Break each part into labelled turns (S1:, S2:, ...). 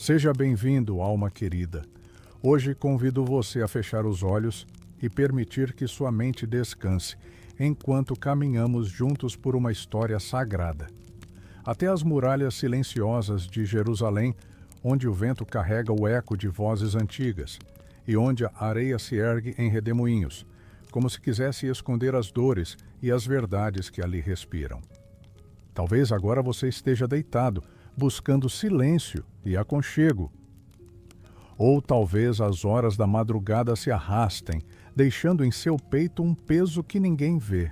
S1: Seja bem-vindo, alma querida. Hoje convido você a fechar os olhos e permitir que sua mente descanse enquanto caminhamos juntos por uma história sagrada. Até as muralhas silenciosas de Jerusalém, onde o vento carrega o eco de vozes antigas e onde a areia se ergue em redemoinhos, como se quisesse esconder as dores e as verdades que ali respiram. Talvez agora você esteja deitado, buscando silêncio e aconchego. Ou talvez as horas da madrugada se arrastem, deixando em seu peito um peso que ninguém vê.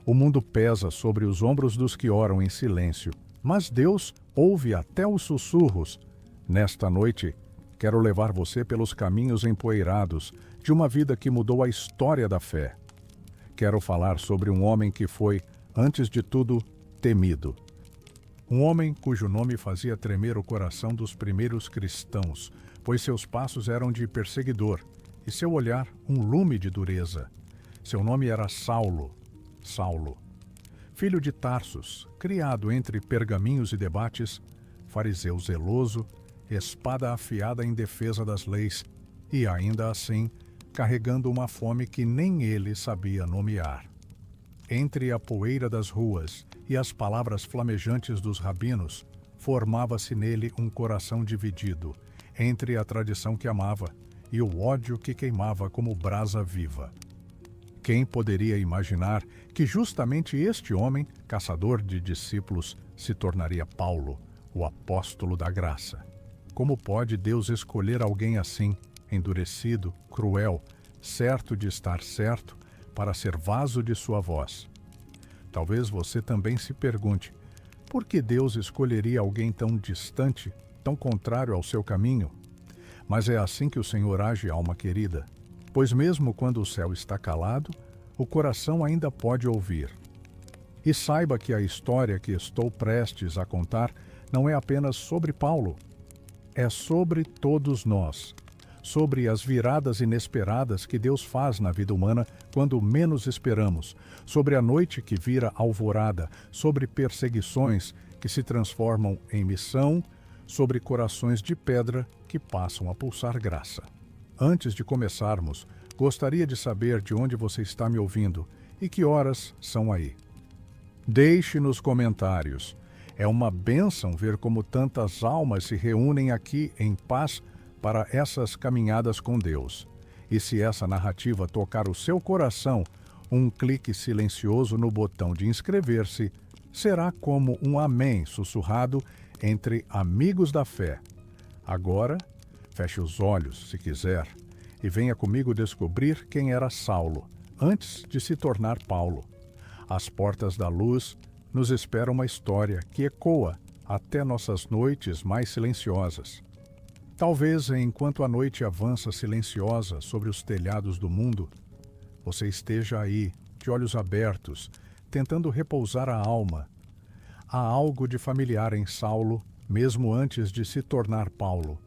S1: O mundo pesa sobre os ombros dos que oram em silêncio, mas Deus ouve até os sussurros. Nesta noite, quero levar você pelos caminhos empoeirados de uma vida que mudou a história da fé. Quero falar sobre um homem que foi, antes de tudo, temido. Um homem cujo nome fazia tremer o coração dos primeiros cristãos, pois seus passos eram de perseguidor e seu olhar um lume de dureza. Seu nome era Saulo. Filho de Tarsus, criado entre pergaminhos e debates, fariseu zeloso, espada afiada em defesa das leis e, ainda assim, carregando uma fome que nem ele sabia nomear. Entre a poeira das ruas e as palavras flamejantes dos rabinos, formava-se nele um coração dividido entre a tradição que amava e o ódio que queimava como brasa viva. Quem poderia imaginar que justamente este homem, caçador de discípulos, se tornaria Paulo, o apóstolo da graça? Como pode Deus escolher alguém assim, endurecido, cruel, certo de estar certo, para ser vaso de sua voz? Talvez você também se pergunte, por que Deus escolheria alguém tão distante, tão contrário ao seu caminho? Mas é assim que o Senhor age, alma querida, pois mesmo quando o céu está calado, o coração ainda pode ouvir. E saiba que a história que estou prestes a contar não é apenas sobre Paulo, é sobre todos nós, sobre as viradas inesperadas que Deus faz na vida humana quando menos esperamos, sobre a noite que vira alvorada, sobre perseguições que se transformam em missão, sobre corações de pedra que passam a pulsar graça. Antes de começarmos, gostaria de saber de onde você está me ouvindo e que horas são aí. Deixe nos comentários. É uma bênção ver como tantas almas se reúnem aqui em paz para essas caminhadas com Deus. E se essa narrativa tocar o seu coração, um clique silencioso no botão de inscrever-se será como um amém sussurrado entre amigos da fé. Agora, feche os olhos, se quiser, e venha comigo descobrir quem era Saulo, antes de se tornar Paulo. Às portas da luz, nos espera uma história que ecoa até nossas noites mais silenciosas. Talvez, enquanto a noite avança silenciosa sobre os telhados do mundo, você esteja aí, de olhos abertos, tentando repousar a alma. Há algo de familiar em Saulo, mesmo antes de se tornar Paulo,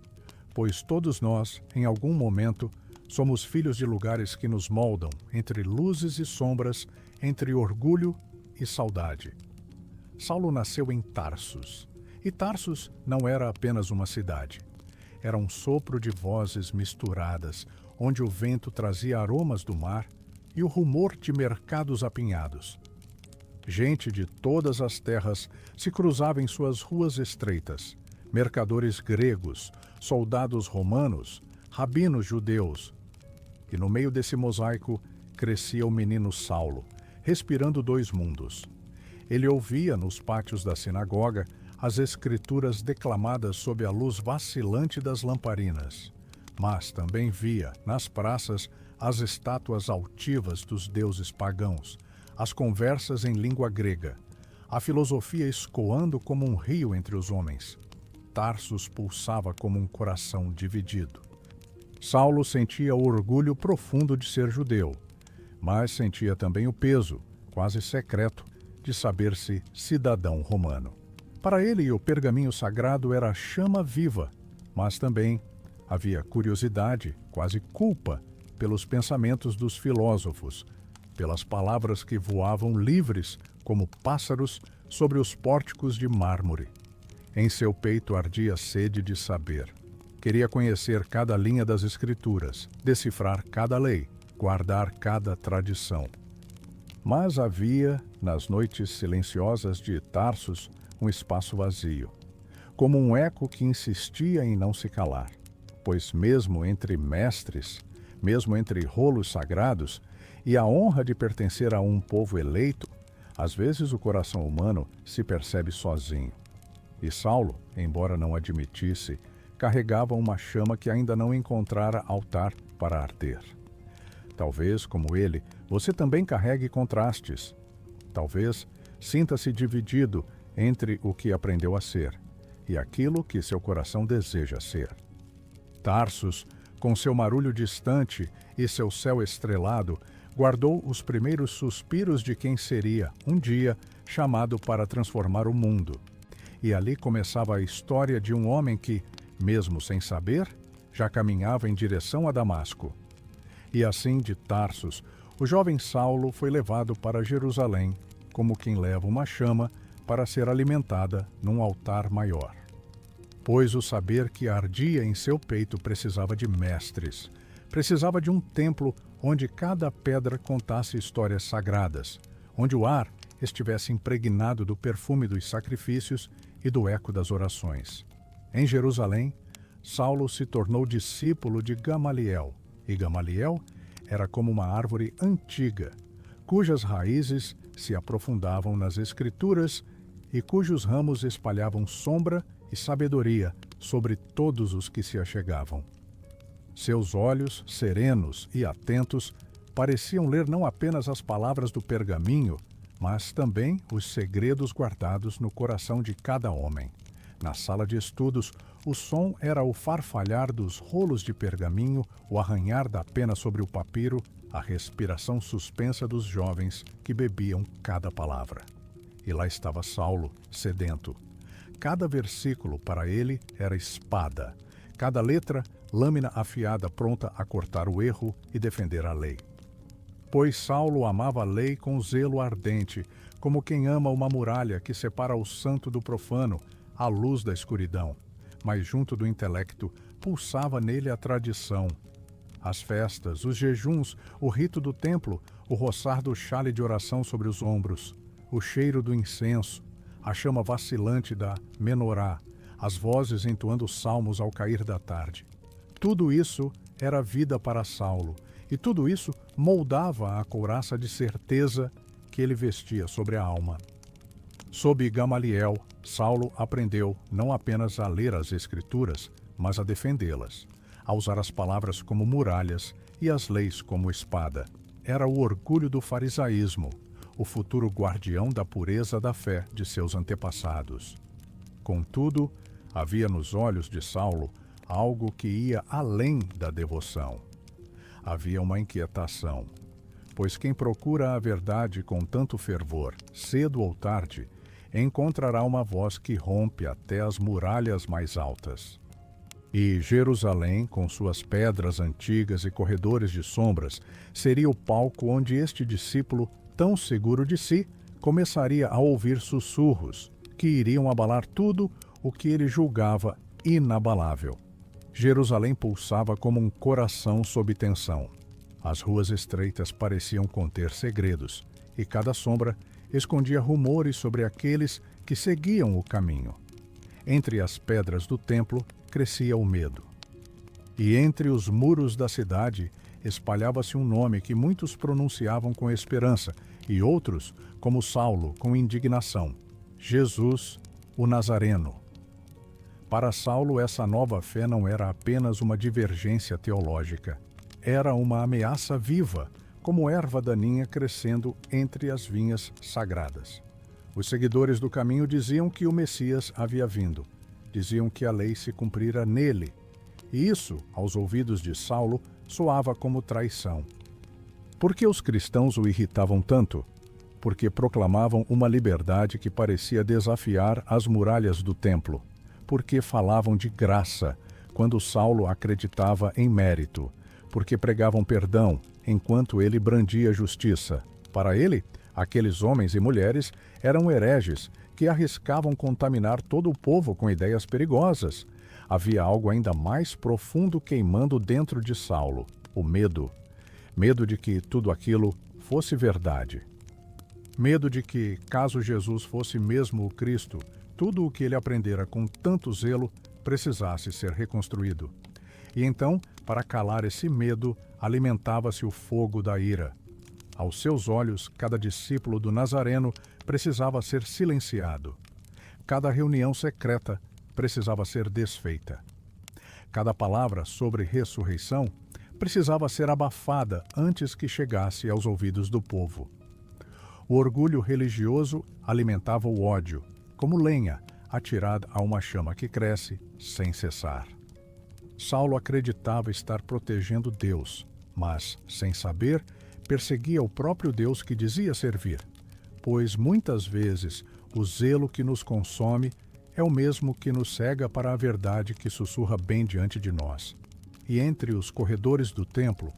S1: pois todos nós, em algum momento, somos filhos de lugares que nos moldam, entre luzes e sombras, entre orgulho e saudade. Saulo nasceu em Tarsus, e Tarsus não era apenas uma cidade. Era um sopro de vozes misturadas, onde o vento trazia aromas do mar e o rumor de mercados apinhados. Gente de todas as terras se cruzava em suas ruas estreitas. Mercadores gregos, soldados romanos, rabinos judeus. E no meio desse mosaico crescia o menino Saulo, respirando dois mundos. Ele ouvia nos pátios da sinagoga as escrituras declamadas sob a luz vacilante das lamparinas, mas também via, nas praças, as estátuas altivas dos deuses pagãos, as conversas em língua grega, a filosofia escoando como um rio entre os homens. Tarsus pulsava como um coração dividido. Saulo sentia o orgulho profundo de ser judeu, mas sentia também o peso, quase secreto, de saber-se cidadão romano. Para ele, o pergaminho sagrado era a chama viva, mas também havia curiosidade, quase culpa, pelos pensamentos dos filósofos, pelas palavras que voavam livres como pássaros sobre os pórticos de mármore. Em seu peito ardia sede de saber. Queria conhecer cada linha das Escrituras, decifrar cada lei, guardar cada tradição. Mas havia, nas noites silenciosas de Tarsus, um espaço vazio, como um eco que insistia em não se calar. Pois mesmo entre mestres, mesmo entre rolos sagrados, e a honra de pertencer a um povo eleito, às vezes o coração humano se percebe sozinho. E Saulo, embora não admitisse, carregava uma chama que ainda não encontrara altar para arder. Talvez, como ele, você também carregue contrastes. Talvez sinta-se dividido entre o que aprendeu a ser e aquilo que seu coração deseja ser. Tarsus, com seu marulho distante e seu céu estrelado, guardou os primeiros suspiros de quem seria, um dia, chamado para transformar o mundo. E ali começava a história de um homem que, mesmo sem saber, já caminhava em direção a Damasco. E assim, de Tarsus, o jovem Saulo foi levado para Jerusalém, como quem leva uma chama para ser alimentada num altar maior. Pois o saber que ardia em seu peito precisava de mestres, precisava de um templo onde cada pedra contasse histórias sagradas, onde o ar estivesse impregnado do perfume dos sacrifícios e do eco das orações. Em Jerusalém, Saulo se tornou discípulo de Gamaliel, e Gamaliel era como uma árvore antiga, cujas raízes se aprofundavam nas Escrituras e cujos ramos espalhavam sombra e sabedoria sobre todos os que se achegavam. Seus olhos, serenos e atentos, pareciam ler não apenas as palavras do pergaminho, mas também os segredos guardados no coração de cada homem. Na sala de estudos, o som era o farfalhar dos rolos de pergaminho, o arranhar da pena sobre o papiro, a respiração suspensa dos jovens que bebiam cada palavra. E lá estava Saulo, sedento. Cada versículo para ele era espada, cada letra, lâmina afiada pronta a cortar o erro e defender a lei. Pois Saulo amava a lei com zelo ardente, como quem ama uma muralha que separa o santo do profano, à luz da escuridão. Mas junto do intelecto pulsava nele a tradição. As festas, os jejuns, o rito do templo, o roçar do xale de oração sobre os ombros, o cheiro do incenso, a chama vacilante da menorá, as vozes entoando salmos ao cair da tarde. Tudo isso era vida para Saulo, e tudo isso moldava a couraça de certeza que ele vestia sobre a alma. Sob Gamaliel, Saulo aprendeu não apenas a ler as Escrituras, mas a defendê-las, a usar as palavras como muralhas e as leis como espada. Era o orgulho do farisaísmo, o futuro guardião da pureza da fé de seus antepassados. Contudo, havia nos olhos de Saulo algo que ia além da devoção. Havia uma inquietação, pois quem procura a verdade com tanto fervor, cedo ou tarde, encontrará uma voz que rompe até as muralhas mais altas. E Jerusalém, com suas pedras antigas e corredores de sombras, seria o palco onde este discípulo, tão seguro de si, começaria a ouvir sussurros que iriam abalar tudo o que ele julgava inabalável. Jerusalém pulsava como um coração sob tensão. As ruas estreitas pareciam conter segredos, e cada sombra escondia rumores sobre aqueles que seguiam o caminho. Entre as pedras do templo crescia o medo. E entre os muros da cidade espalhava-se um nome que muitos pronunciavam com esperança e outros, como Saulo, com indignação: Jesus, o Nazareno. Para Saulo, essa nova fé não era apenas uma divergência teológica. Era uma ameaça viva, como erva daninha crescendo entre as vinhas sagradas. Os seguidores do caminho diziam que o Messias havia vindo. Diziam que a lei se cumprira nele. E isso, aos ouvidos de Saulo, soava como traição. Por que os cristãos o irritavam tanto? Porque proclamavam uma liberdade que parecia desafiar as muralhas do templo. Porque falavam de graça, quando Saulo acreditava em mérito. Porque pregavam perdão, enquanto ele brandia justiça. Para ele, aqueles homens e mulheres eram hereges que arriscavam contaminar todo o povo com ideias perigosas. Havia algo ainda mais profundo queimando dentro de Saulo: o medo. Medo de que tudo aquilo fosse verdade. Medo de que, caso Jesus fosse mesmo o Cristo, tudo o que ele aprendera com tanto zelo precisasse ser reconstruído. E então, para calar esse medo, alimentava-se o fogo da ira. Aos seus olhos, cada discípulo do Nazareno precisava ser silenciado. Cada reunião secreta precisava ser desfeita. Cada palavra sobre ressurreição precisava ser abafada antes que chegasse aos ouvidos do povo. O orgulho religioso alimentava o ódio, como lenha atirada a uma chama que cresce sem cessar. Saulo acreditava estar protegendo Deus, mas, sem saber, perseguia o próprio Deus que dizia servir, pois muitas vezes o zelo que nos consome é o mesmo que nos cega para a verdade que sussurra bem diante de nós. E entre os corredores do templo,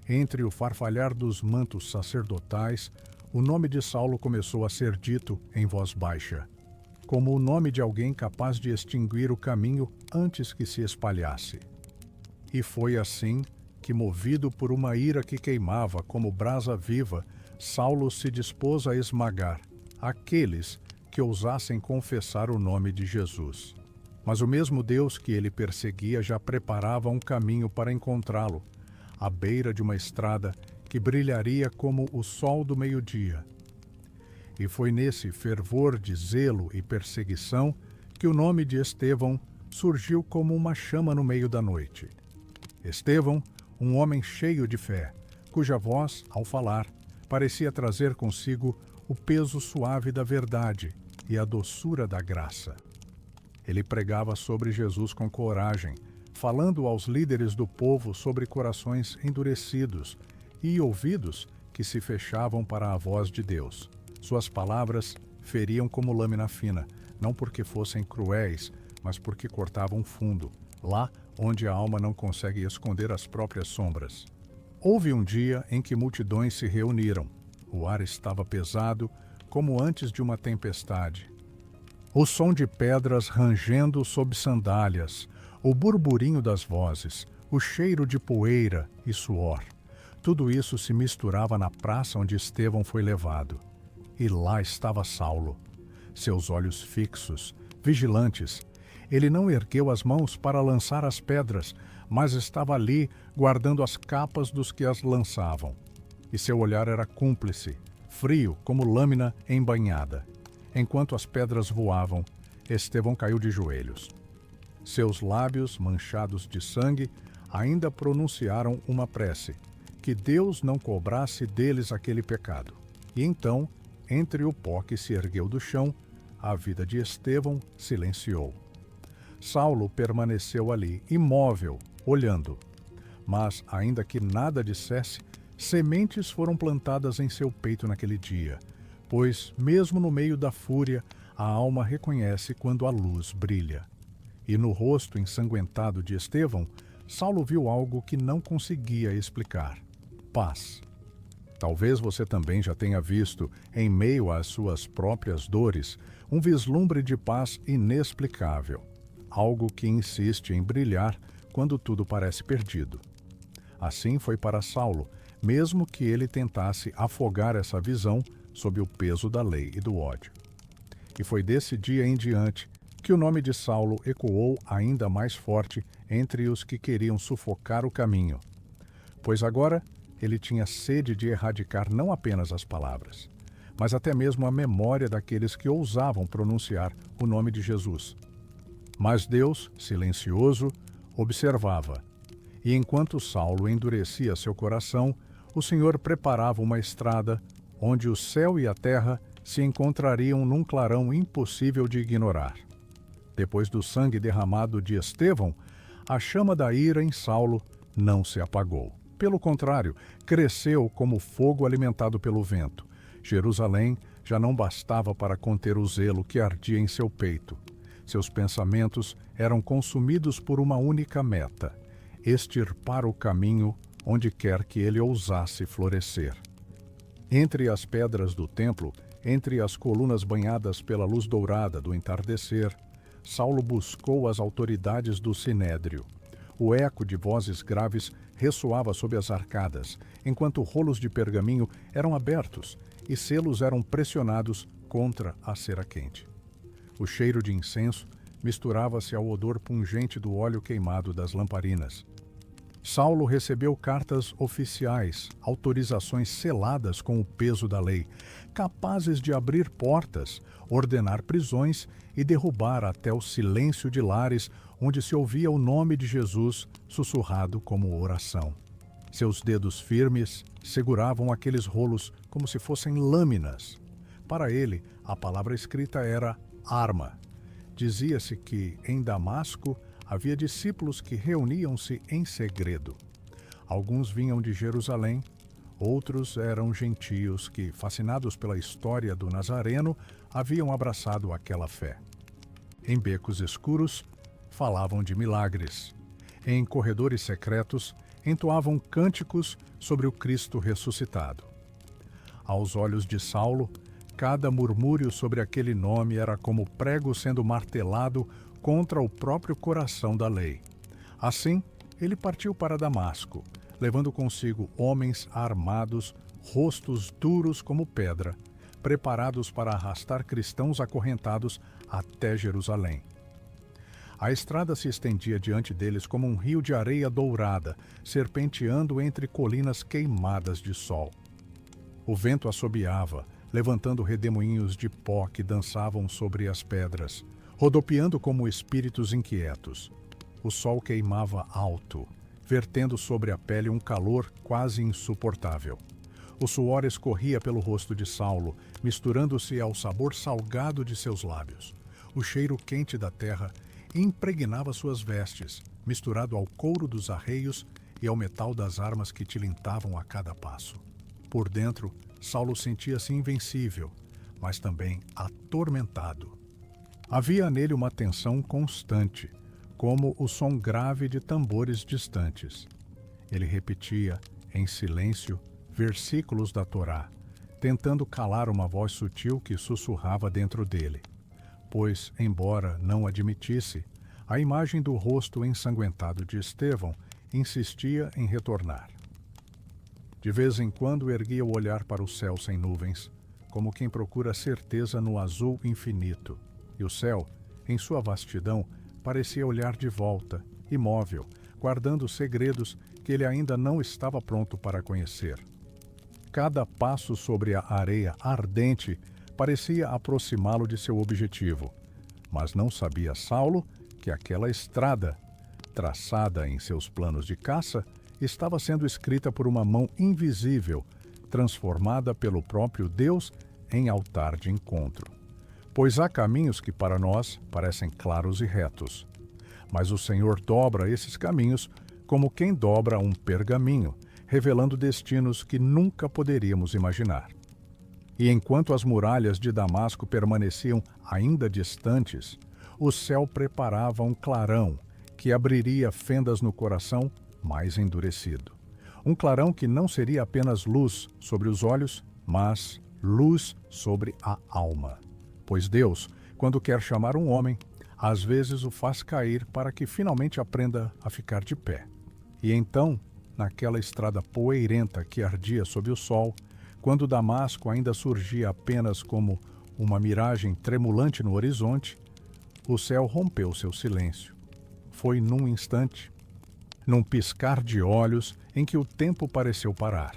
S1: entre o farfalhar dos mantos sacerdotais, o nome de Saulo começou a ser dito em voz baixa, como o nome de alguém capaz de extinguir o caminho antes que se espalhasse. E foi assim que, movido por uma ira que queimava como brasa viva, Saulo se dispôs a esmagar aqueles que ousassem confessar o nome de Jesus. Mas o mesmo Deus que ele perseguia já preparava um caminho para encontrá-lo, à beira de uma estrada que brilharia como o sol do meio-dia. E foi nesse fervor de zelo e perseguição que o nome de Estevão surgiu como uma chama no meio da noite. Estevão, um homem cheio de fé, cuja voz, ao falar, parecia trazer consigo o peso suave da verdade e a doçura da graça. Ele pregava sobre Jesus com coragem, falando aos líderes do povo sobre corações endurecidos e ouvidos que se fechavam para a voz de Deus. Suas palavras feriam como lâmina fina, não porque fossem cruéis, mas porque cortavam fundo, lá onde a alma não consegue esconder as próprias sombras. Houve um dia em que multidões se reuniram. O ar estava pesado, como antes de uma tempestade. O som de pedras rangendo sob sandálias, o burburinho das vozes, o cheiro de poeira e suor. Tudo isso se misturava na praça onde Estevão foi levado. E lá estava Saulo, seus olhos fixos, vigilantes. Ele não ergueu as mãos para lançar as pedras, mas estava ali guardando as capas dos que as lançavam. E seu olhar era cúmplice, frio como lâmina embainhada. Enquanto as pedras voavam, Estevão caiu de joelhos. Seus lábios, manchados de sangue, ainda pronunciaram uma prece, que Deus não cobrasse deles aquele pecado. E então, entre o pó que se ergueu do chão, a vida de Estevão silenciou. Saulo permaneceu ali, imóvel, olhando. Mas, ainda que nada dissesse, sementes foram plantadas em seu peito naquele dia, pois, mesmo no meio da fúria, a alma reconhece quando a luz brilha. E no rosto ensanguentado de Estevão, Saulo viu algo que não conseguia explicar: paz. Talvez você também já tenha visto, em meio às suas próprias dores, um vislumbre de paz inexplicável, algo que insiste em brilhar quando tudo parece perdido. Assim foi para Saulo, mesmo que ele tentasse afogar essa visão sob o peso da lei e do ódio. E foi desse dia em diante que o nome de Saulo ecoou ainda mais forte entre os que queriam sufocar o caminho, pois agora ele tinha sede de erradicar não apenas as palavras, mas até mesmo a memória daqueles que ousavam pronunciar o nome de Jesus. Mas Deus, silencioso, observava, e enquanto Saulo endurecia seu coração, o Senhor preparava uma estrada onde o céu e a terra se encontrariam num clarão impossível de ignorar. Depois do sangue derramado de Estevão, a chama da ira em Saulo não se apagou. Pelo contrário, cresceu como fogo alimentado pelo vento. Jerusalém já não bastava para conter o zelo que ardia em seu peito. Seus pensamentos eram consumidos por uma única meta: extirpar o caminho onde quer que ele ousasse florescer. Entre as pedras do templo Entre as colunas banhadas pela luz dourada do entardecer, Saulo buscou as autoridades do sinédrio. O eco de vozes graves ressoava sob as arcadas, enquanto rolos de pergaminho eram abertos e selos eram pressionados contra a cera quente. O cheiro de incenso misturava-se ao odor pungente do óleo queimado das lamparinas. Saulo recebeu cartas oficiais, autorizações seladas com o peso da lei, capazes de abrir portas, ordenar prisões e derrubar até o silêncio de lares onde se ouvia o nome de Jesus sussurrado como oração. Seus dedos firmes seguravam aqueles rolos como se fossem lâminas. Para ele, a palavra escrita era arma. Dizia-se que, em Damasco, havia discípulos que reuniam-se em segredo. Alguns vinham de Jerusalém, outros eram gentios que, fascinados pela história do Nazareno, haviam abraçado aquela fé. Em becos escuros, falavam de milagres. Em corredores secretos, entoavam cânticos sobre o Cristo ressuscitado. Aos olhos de Saulo, cada murmúrio sobre aquele nome era como prego sendo martelado contra o próprio coração da lei. Assim, ele partiu para Damasco, levando consigo homens armados, rostos duros como pedra, preparados para arrastar cristãos acorrentados até Jerusalém. A estrada se estendia diante deles como um rio de areia dourada, serpenteando entre colinas queimadas de sol. O vento assobiava, levantando redemoinhos de pó que dançavam sobre as pedras, rodopiando como espíritos inquietos. O sol queimava alto, vertendo sobre a pele um calor quase insuportável. O suor escorria pelo rosto de Saulo, misturando-se ao sabor salgado de seus lábios. O cheiro quente da terra impregnava suas vestes, misturado ao couro dos arreios e ao metal das armas que tilintavam a cada passo. Por dentro, Saulo sentia-se invencível, mas também atormentado. Havia nele uma tensão constante, como o som grave de tambores distantes. Ele repetia, em silêncio, versículos da Torá, tentando calar uma voz sutil que sussurrava dentro dele. Pois, embora não admitisse, a imagem do rosto ensanguentado de Estevão insistia em retornar. De vez em quando erguia o olhar para o céu sem nuvens, como quem procura certeza no azul infinito, e o céu, em sua vastidão, parecia olhar de volta, imóvel, guardando segredos que ele ainda não estava pronto para conhecer. Cada passo sobre a areia ardente parecia aproximá-lo de seu objetivo, mas não sabia Saulo que aquela estrada, traçada em seus planos de caça, estava sendo escrita por uma mão invisível, transformada pelo próprio Deus em altar de encontro. Pois há caminhos que para nós parecem claros e retos, mas o Senhor dobra esses caminhos como quem dobra um pergaminho, revelando destinos que nunca poderíamos imaginar. E enquanto as muralhas de Damasco permaneciam ainda distantes, o céu preparava um clarão que abriria fendas no coração mais endurecido. Um clarão que não seria apenas luz sobre os olhos, mas luz sobre a alma. Pois Deus, quando quer chamar um homem, às vezes o faz cair para que finalmente aprenda a ficar de pé. E então, naquela estrada poeirenta que ardia sob o sol, quando Damasco ainda surgia apenas como uma miragem tremulante no horizonte, o céu rompeu seu silêncio. Foi num instante, num piscar de olhos em que o tempo pareceu parar.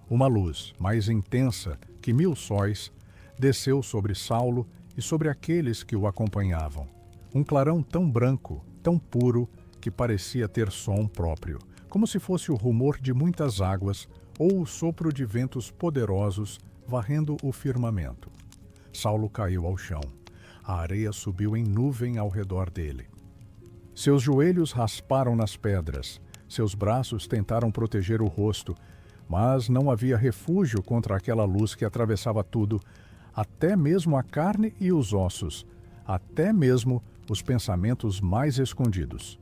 S1: Uma luz, mais intensa que 1000 sóis, desceu sobre Saulo e sobre aqueles que o acompanhavam. Um clarão tão branco, tão puro, que parecia ter som próprio, como se fosse o rumor de muitas águas ou o sopro de ventos poderosos varrendo o firmamento. Saulo caiu ao chão. A areia subiu em nuvem ao redor dele. Seus joelhos rasparam nas pedras, seus braços tentaram proteger o rosto, mas não havia refúgio contra aquela luz que atravessava tudo, até mesmo a carne e os ossos, até mesmo os pensamentos mais escondidos.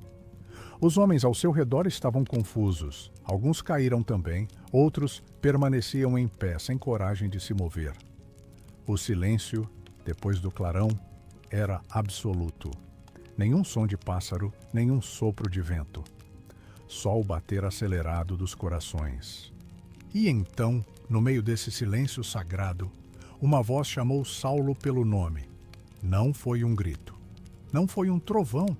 S1: Os homens ao seu redor estavam confusos. Alguns caíram também, outros permaneciam em pé, sem coragem de se mover. O silêncio, depois do clarão, era absoluto. Nenhum som de pássaro, nenhum sopro de vento. Só o bater acelerado dos corações. E então, no meio desse silêncio sagrado, uma voz chamou Saulo pelo nome. Não foi um grito. Não foi um trovão.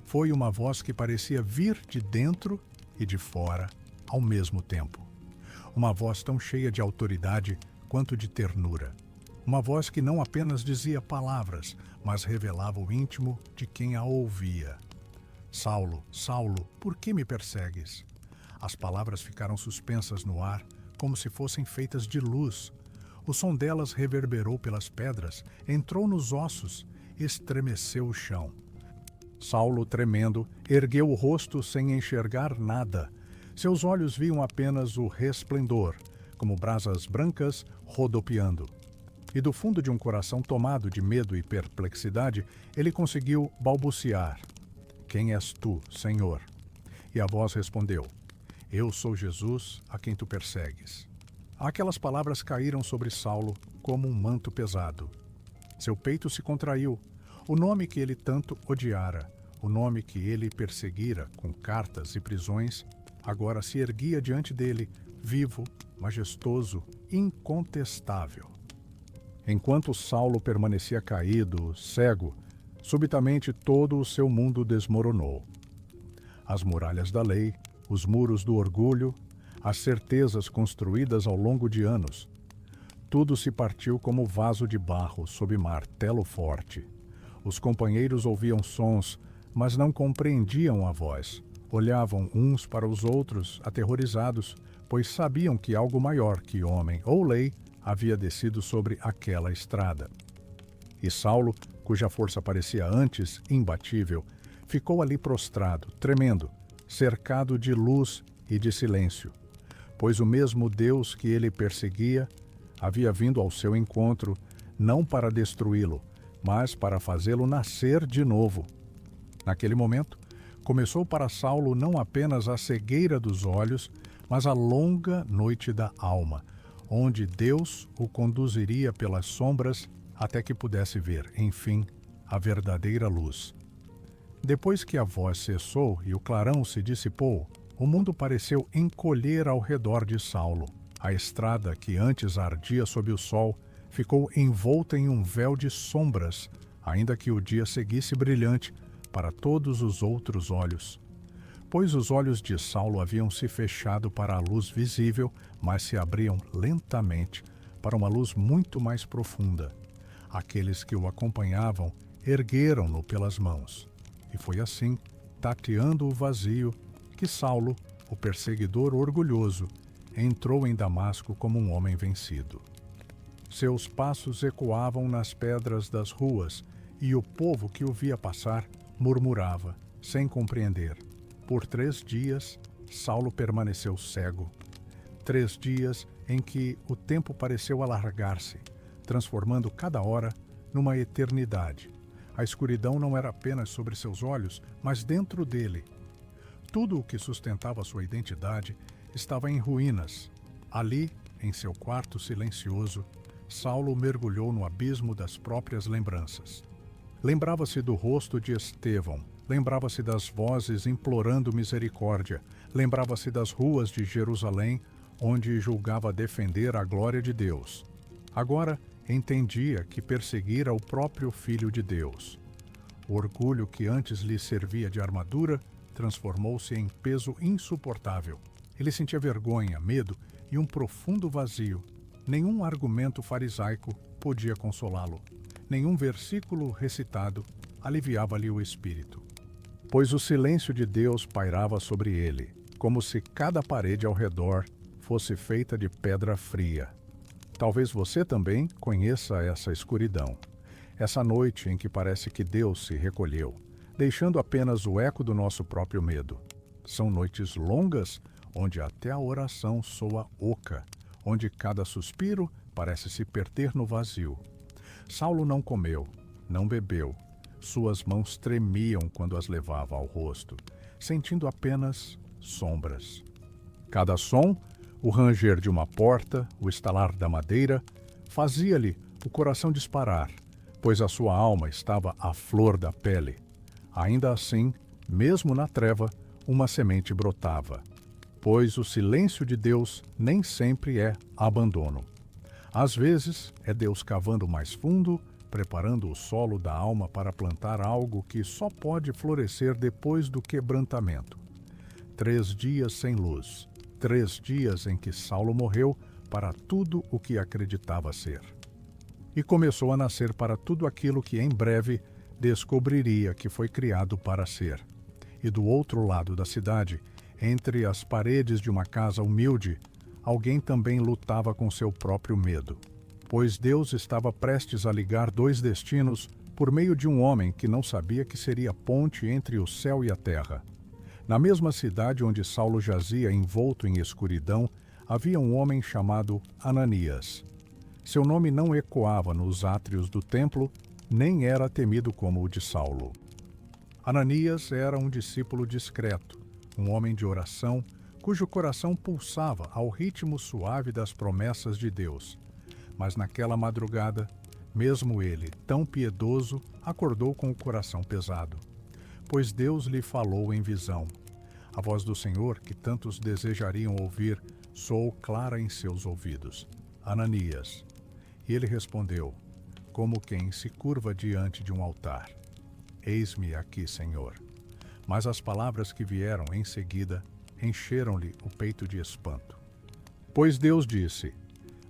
S1: Foi uma voz que parecia vir de dentro e de fora ao mesmo tempo. Uma voz tão cheia de autoridade quanto de ternura. Uma voz que não apenas dizia palavras, mas revelava o íntimo de quem a ouvia. Saulo, Saulo, por que me persegues? As palavras ficaram suspensas no ar, como se fossem feitas de luz. O som delas reverberou pelas pedras, entrou nos ossos, estremeceu o chão. Saulo, tremendo, ergueu o rosto sem enxergar nada. Seus olhos viam apenas o resplendor, como brasas brancas rodopiando. E do fundo de um coração tomado de medo e perplexidade, ele conseguiu balbuciar: Quem és tu, Senhor? E a voz respondeu: Eu sou Jesus, a quem tu persegues. Aquelas palavras caíram sobre Saulo como um manto pesado. Seu peito se contraiu. O nome que ele tanto odiara, o nome que ele perseguira com cartas e prisões, agora se erguia diante dele, vivo, majestoso, incontestável. Enquanto Saulo permanecia caído, cego, subitamente todo o seu mundo desmoronou. As muralhas da lei, os muros do orgulho, as certezas construídas ao longo de anos, tudo se partiu como vaso de barro sob martelo forte. Os companheiros ouviam sons, mas não compreendiam a voz. Olhavam uns para os outros, aterrorizados, pois sabiam que algo maior que homem ou lei havia descido sobre aquela estrada. E Saulo, cuja força parecia antes imbatível, ficou ali prostrado, tremendo, cercado de luz e de silêncio, pois o mesmo Deus que ele perseguia havia vindo ao seu encontro, não para destruí-lo, mas para fazê-lo nascer de novo. Naquele momento, começou para Saulo não apenas a cegueira dos olhos, mas a longa noite da alma, onde Deus o conduziria pelas sombras até que pudesse ver, enfim, a verdadeira luz. Depois que a voz cessou e o clarão se dissipou, o mundo pareceu encolher ao redor de Saulo. A estrada, que antes ardia sob o sol, ficou envolta em um véu de sombras, ainda que o dia seguisse brilhante para todos os outros olhos. Pois os olhos de Saulo haviam se fechado para a luz visível, mas se abriam lentamente para uma luz muito mais profunda. Aqueles que o acompanhavam ergueram-no pelas mãos. E foi assim, tateando o vazio, que Saulo, o perseguidor orgulhoso, entrou em Damasco como um homem vencido. Seus passos ecoavam nas pedras das ruas, e o povo que o via passar murmurava, sem compreender. Por 3 dias, Saulo permaneceu cego. 3 dias em que o tempo pareceu alargar-se, transformando cada hora numa eternidade. A escuridão não era apenas sobre seus olhos, mas dentro dele. Tudo o que sustentava sua identidade estava em ruínas. Ali, em seu quarto silencioso, Saulo mergulhou no abismo das próprias lembranças. Lembrava-se do rosto de Estevão, lembrava-se das vozes implorando misericórdia, lembrava-se das ruas de Jerusalém, onde julgava defender a glória de Deus. Agora entendia que perseguira o próprio Filho de Deus. O orgulho que antes lhe servia de armadura transformou-se em peso insuportável. Ele sentia vergonha, medo e um profundo vazio. Nenhum argumento farisaico podia consolá-lo. Nenhum versículo recitado aliviava-lhe o espírito. Pois o silêncio de Deus pairava sobre ele, como se cada parede ao redor fosse feita de pedra fria. Talvez você também conheça essa escuridão. Essa noite em que parece que Deus se recolheu, deixando apenas o eco do nosso próprio medo. São noites longas, onde até a oração soa oca, onde cada suspiro parece se perder no vazio. Saulo não comeu, não bebeu. Suas mãos tremiam quando as levava ao rosto, sentindo apenas sombras. Cada som, o ranger de uma porta, o estalar da madeira, fazia-lhe o coração disparar, pois a sua alma estava à flor da pele. Ainda assim, mesmo na treva, uma semente brotava. Pois o silêncio de Deus nem sempre é abandono. Às vezes, é Deus cavando mais fundo, preparando o solo da alma para plantar algo que só pode florescer depois do quebrantamento. 3 dias sem luz, 3 dias em que Saulo morreu para tudo o que acreditava ser. E começou a nascer para tudo aquilo que em breve descobriria que foi criado para ser. E do outro lado da cidade, entre as paredes de uma casa humilde, alguém também lutava com seu próprio medo. Pois Deus estava prestes a ligar 2 destinos por meio de um homem que não sabia que seria ponte entre o céu e a terra. Na mesma cidade onde Saulo jazia envolto em escuridão, havia um homem chamado Ananias. Seu nome não ecoava nos átrios do templo, nem era temido como o de Saulo. Ananias era um discípulo discreto, um homem de oração, cujo coração pulsava ao ritmo suave das promessas de Deus. Mas naquela madrugada, mesmo ele, tão piedoso, acordou com o coração pesado. Pois Deus lhe falou em visão. A voz do Senhor, que tantos desejariam ouvir, soou clara em seus ouvidos. Ananias. E ele respondeu, como quem se curva diante de um altar. Eis-me aqui, Senhor. Mas as palavras que vieram em seguida encheram-lhe o peito de espanto. Pois Deus disse,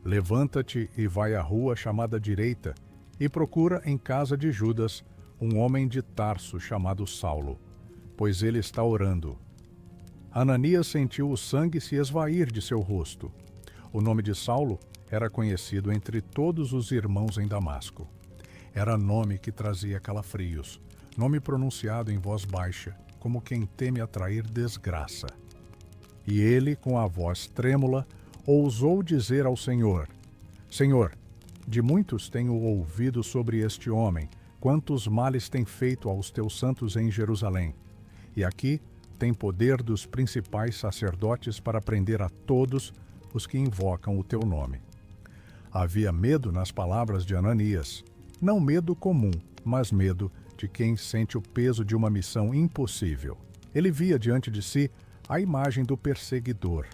S1: levanta-te e vai à rua chamada Direita e procura em casa de Judas um homem de Tarso chamado Saulo, pois ele está orando. Ananias sentiu o sangue se esvair de seu rosto. O nome de Saulo era conhecido entre todos os irmãos em Damasco. Era nome que trazia calafrios, nome pronunciado em voz baixa, como quem teme atrair desgraça. E ele, com a voz trêmula, ousou dizer ao Senhor, Senhor, de muitos tenho ouvido sobre este homem, quantos males tem feito aos teus santos em Jerusalém. E aqui tem poder dos principais sacerdotes para prender a todos os que invocam o teu nome. Havia medo nas palavras de Ananias, não medo comum, mas medo de quem sente o peso de uma missão impossível. Ele via diante de si a imagem do perseguidor,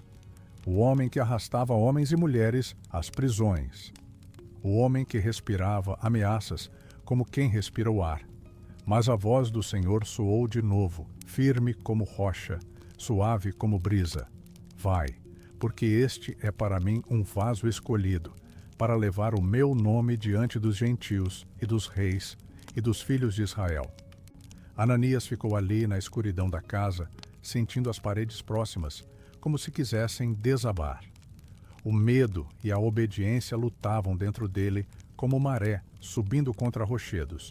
S1: o homem que arrastava homens e mulheres às prisões, o homem que respirava ameaças como quem respira o ar. Mas a voz do Senhor soou de novo, firme como rocha, suave como brisa. Vai, porque este é para mim um vaso escolhido, para levar o meu nome diante dos gentios e dos reis e dos filhos de Israel. Ananias ficou ali na escuridão da casa, sentindo as paredes próximas, como se quisessem desabar. O medo e a obediência lutavam dentro dele como maré subindo contra rochedos.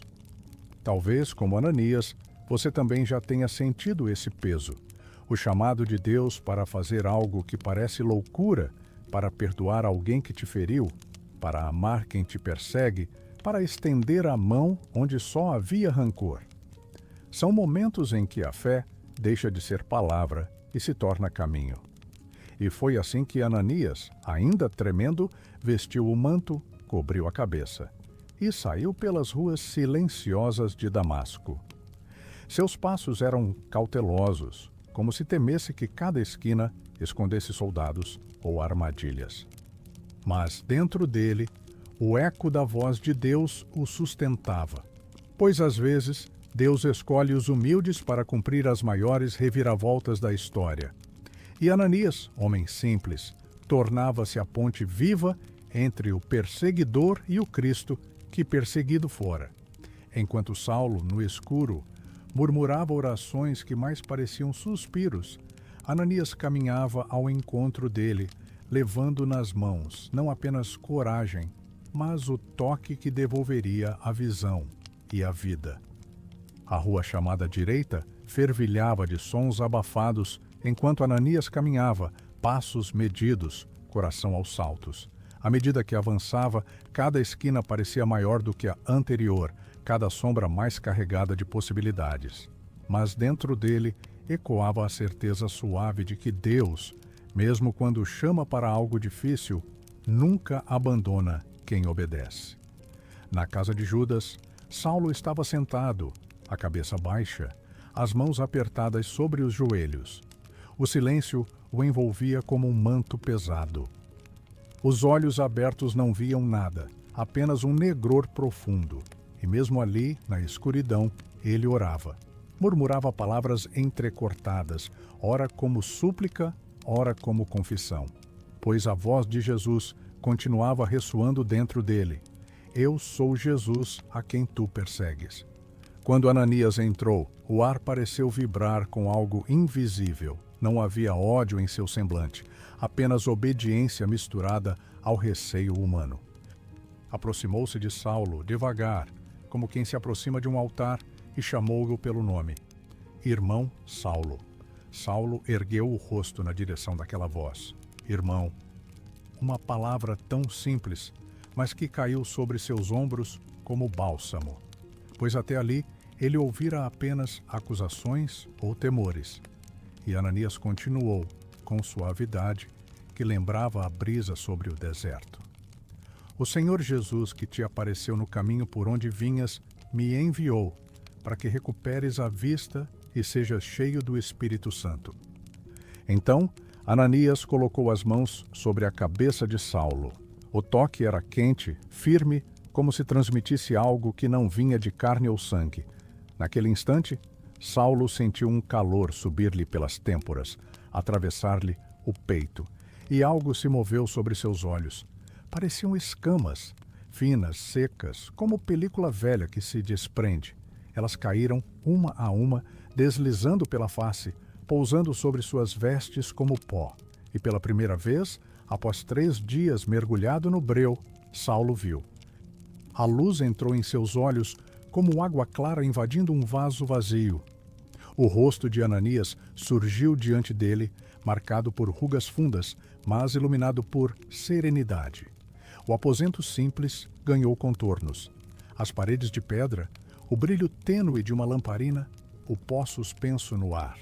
S1: Talvez, como Ananias, você também já tenha sentido esse peso, o chamado de Deus para fazer algo que parece loucura, para perdoar alguém que te feriu, para amar quem te persegue, para estender a mão onde só havia rancor. São momentos em que a fé deixa de ser palavra e se torna caminho. E foi assim que Ananias, ainda tremendo, vestiu o manto, cobriu a cabeça e saiu pelas ruas silenciosas de Damasco. Seus passos eram cautelosos, como se temesse que cada esquina escondesse soldados ou armadilhas. Mas dentro dele, o eco da voz de Deus o sustentava, pois às vezes Deus escolhe os humildes para cumprir as maiores reviravoltas da história. E Ananias, homem simples, tornava-se a ponte viva entre o perseguidor e o Cristo que perseguido fora. Enquanto Saulo, no escuro, murmurava orações que mais pareciam suspiros, Ananias caminhava ao encontro dele, levando nas mãos não apenas coragem, mas o toque que devolveria a visão e a vida. A rua chamada Direita fervilhava de sons abafados enquanto Ananias caminhava, passos medidos, coração aos saltos. À medida que avançava, cada esquina parecia maior do que a anterior, cada sombra mais carregada de possibilidades. Mas dentro dele ecoava a certeza suave de que Deus, mesmo quando chama para algo difícil, nunca abandona quem obedece. Na casa de Judas, Saulo estava sentado, a cabeça baixa, as mãos apertadas sobre os joelhos. O silêncio o envolvia como um manto pesado. Os olhos abertos não viam nada, apenas um negror profundo. E mesmo ali, na escuridão, ele orava. Murmurava palavras entrecortadas, ora como súplica, ora como confissão. Pois a voz de Jesus continuava ressoando dentro dele. Eu sou Jesus a quem tu persegues. Quando Ananias entrou, o ar pareceu vibrar com algo invisível. Não havia ódio em seu semblante, apenas obediência misturada ao receio humano. Aproximou-se de Saulo, devagar, como quem se aproxima de um altar, e chamou-o pelo nome. Irmão Saulo. Saulo ergueu o rosto na direção daquela voz. Irmão. Uma palavra tão simples, mas que caiu sobre seus ombros como bálsamo. Pois até ali ele ouvira apenas acusações ou temores. E Ananias continuou, com suavidade, que lembrava a brisa sobre o deserto. O Senhor Jesus, que te apareceu no caminho por onde vinhas, me enviou, para que recuperes a vista e sejas cheio do Espírito Santo. Então, Ananias colocou as mãos sobre a cabeça de Saulo. O toque era quente, firme, como se transmitisse algo que não vinha de carne ou sangue. Naquele instante, Saulo sentiu um calor subir-lhe pelas têmporas, atravessar-lhe o peito, e algo se moveu sobre seus olhos. Pareciam escamas, finas, secas, como película velha que se desprende. Elas caíram, uma a uma, deslizando pela face, pousando sobre suas vestes como pó. E pela primeira vez, após 3 dias mergulhado no breu, Saulo viu. A luz entrou em seus olhos como água clara invadindo um vaso vazio. O rosto de Ananias surgiu diante dele, marcado por rugas fundas, mas iluminado por serenidade. O aposento simples ganhou contornos. As paredes de pedra, o brilho tênue de uma lamparina, o pó suspenso no ar.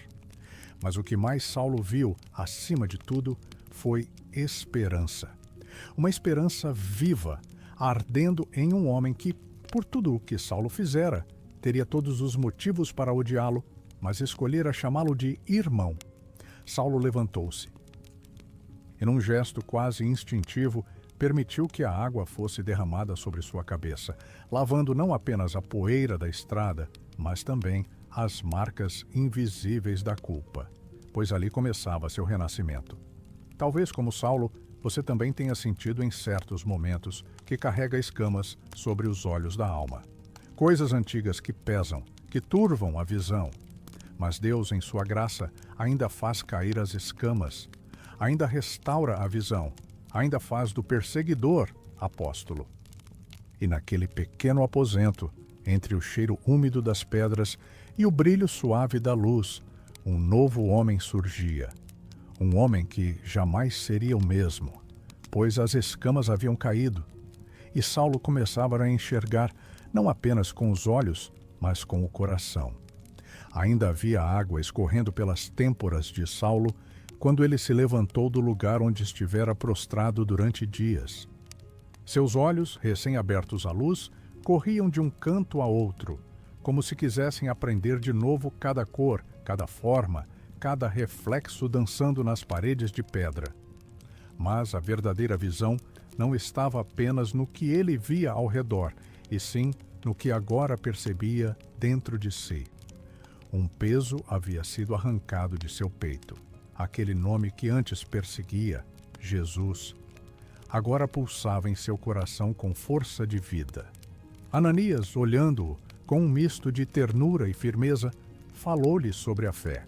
S1: Mas o que mais Saulo viu, acima de tudo, foi esperança. Uma esperança viva, ardendo em um homem que, por tudo o que Saulo fizera, teria todos os motivos para odiá-lo, mas escolhera chamá-lo de irmão. Saulo levantou-se e, num gesto quase instintivo, permitiu que a água fosse derramada sobre sua cabeça, lavando não apenas a poeira da estrada, mas também as marcas invisíveis da culpa, pois ali começava seu renascimento. Talvez, como Saulo, você também tenha sentido em certos momentos que carrega escamas sobre os olhos da alma. Coisas antigas que pesam, que turvam a visão. Mas Deus, em sua graça, ainda faz cair as escamas, ainda restaura a visão, ainda faz do perseguidor apóstolo. E naquele pequeno aposento, entre o cheiro úmido das pedras e o brilho suave da luz, um novo homem surgia. Um homem que jamais seria o mesmo, pois as escamas haviam caído, e Saulo começava a enxergar não apenas com os olhos, mas com o coração. Ainda havia água escorrendo pelas têmporas de Saulo quando ele se levantou do lugar onde estivera prostrado durante dias. Seus olhos, recém-abertos à luz, corriam de um canto a outro, como se quisessem aprender de novo cada cor, cada forma, cada reflexo dançando nas paredes de pedra. Mas a verdadeira visão não estava apenas no que ele via ao redor, e sim no que agora percebia dentro de si. Um peso havia sido arrancado de seu peito. Aquele nome que antes perseguia, Jesus, agora pulsava em seu coração com força de vida. Ananias, olhando-o com um misto de ternura e firmeza, falou-lhe sobre a fé,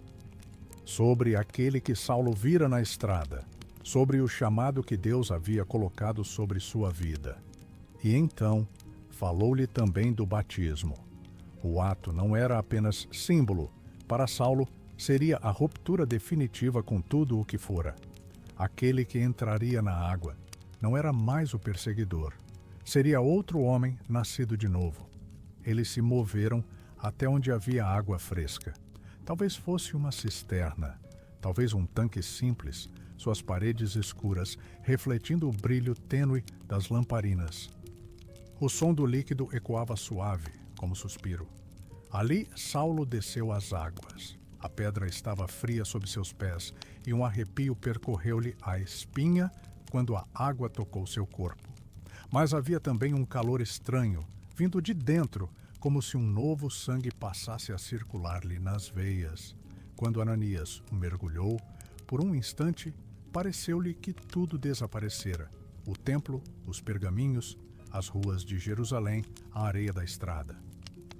S1: sobre aquele que Saulo vira na estrada, sobre o chamado que Deus havia colocado sobre sua vida. E então falou-lhe também do batismo. O ato não era apenas símbolo. Para Saulo, seria a ruptura definitiva com tudo o que fora. Aquele que entraria na água não era mais o perseguidor. Seria outro homem nascido de novo. Eles se moveram até onde havia água fresca. Talvez fosse uma cisterna, talvez um tanque simples, suas paredes escuras refletindo o brilho tênue das lamparinas. O som do líquido ecoava suave, como suspiro. Ali, Saulo desceu às águas. A pedra estava fria sob seus pés e um arrepio percorreu-lhe a espinha quando a água tocou seu corpo. Mas havia também um calor estranho, vindo de dentro, como se um novo sangue passasse a circular-lhe nas veias. Quando Ananias mergulhou, por um instante, pareceu-lhe que tudo desaparecera. O templo, os pergaminhos, as ruas de Jerusalém, a areia da estrada.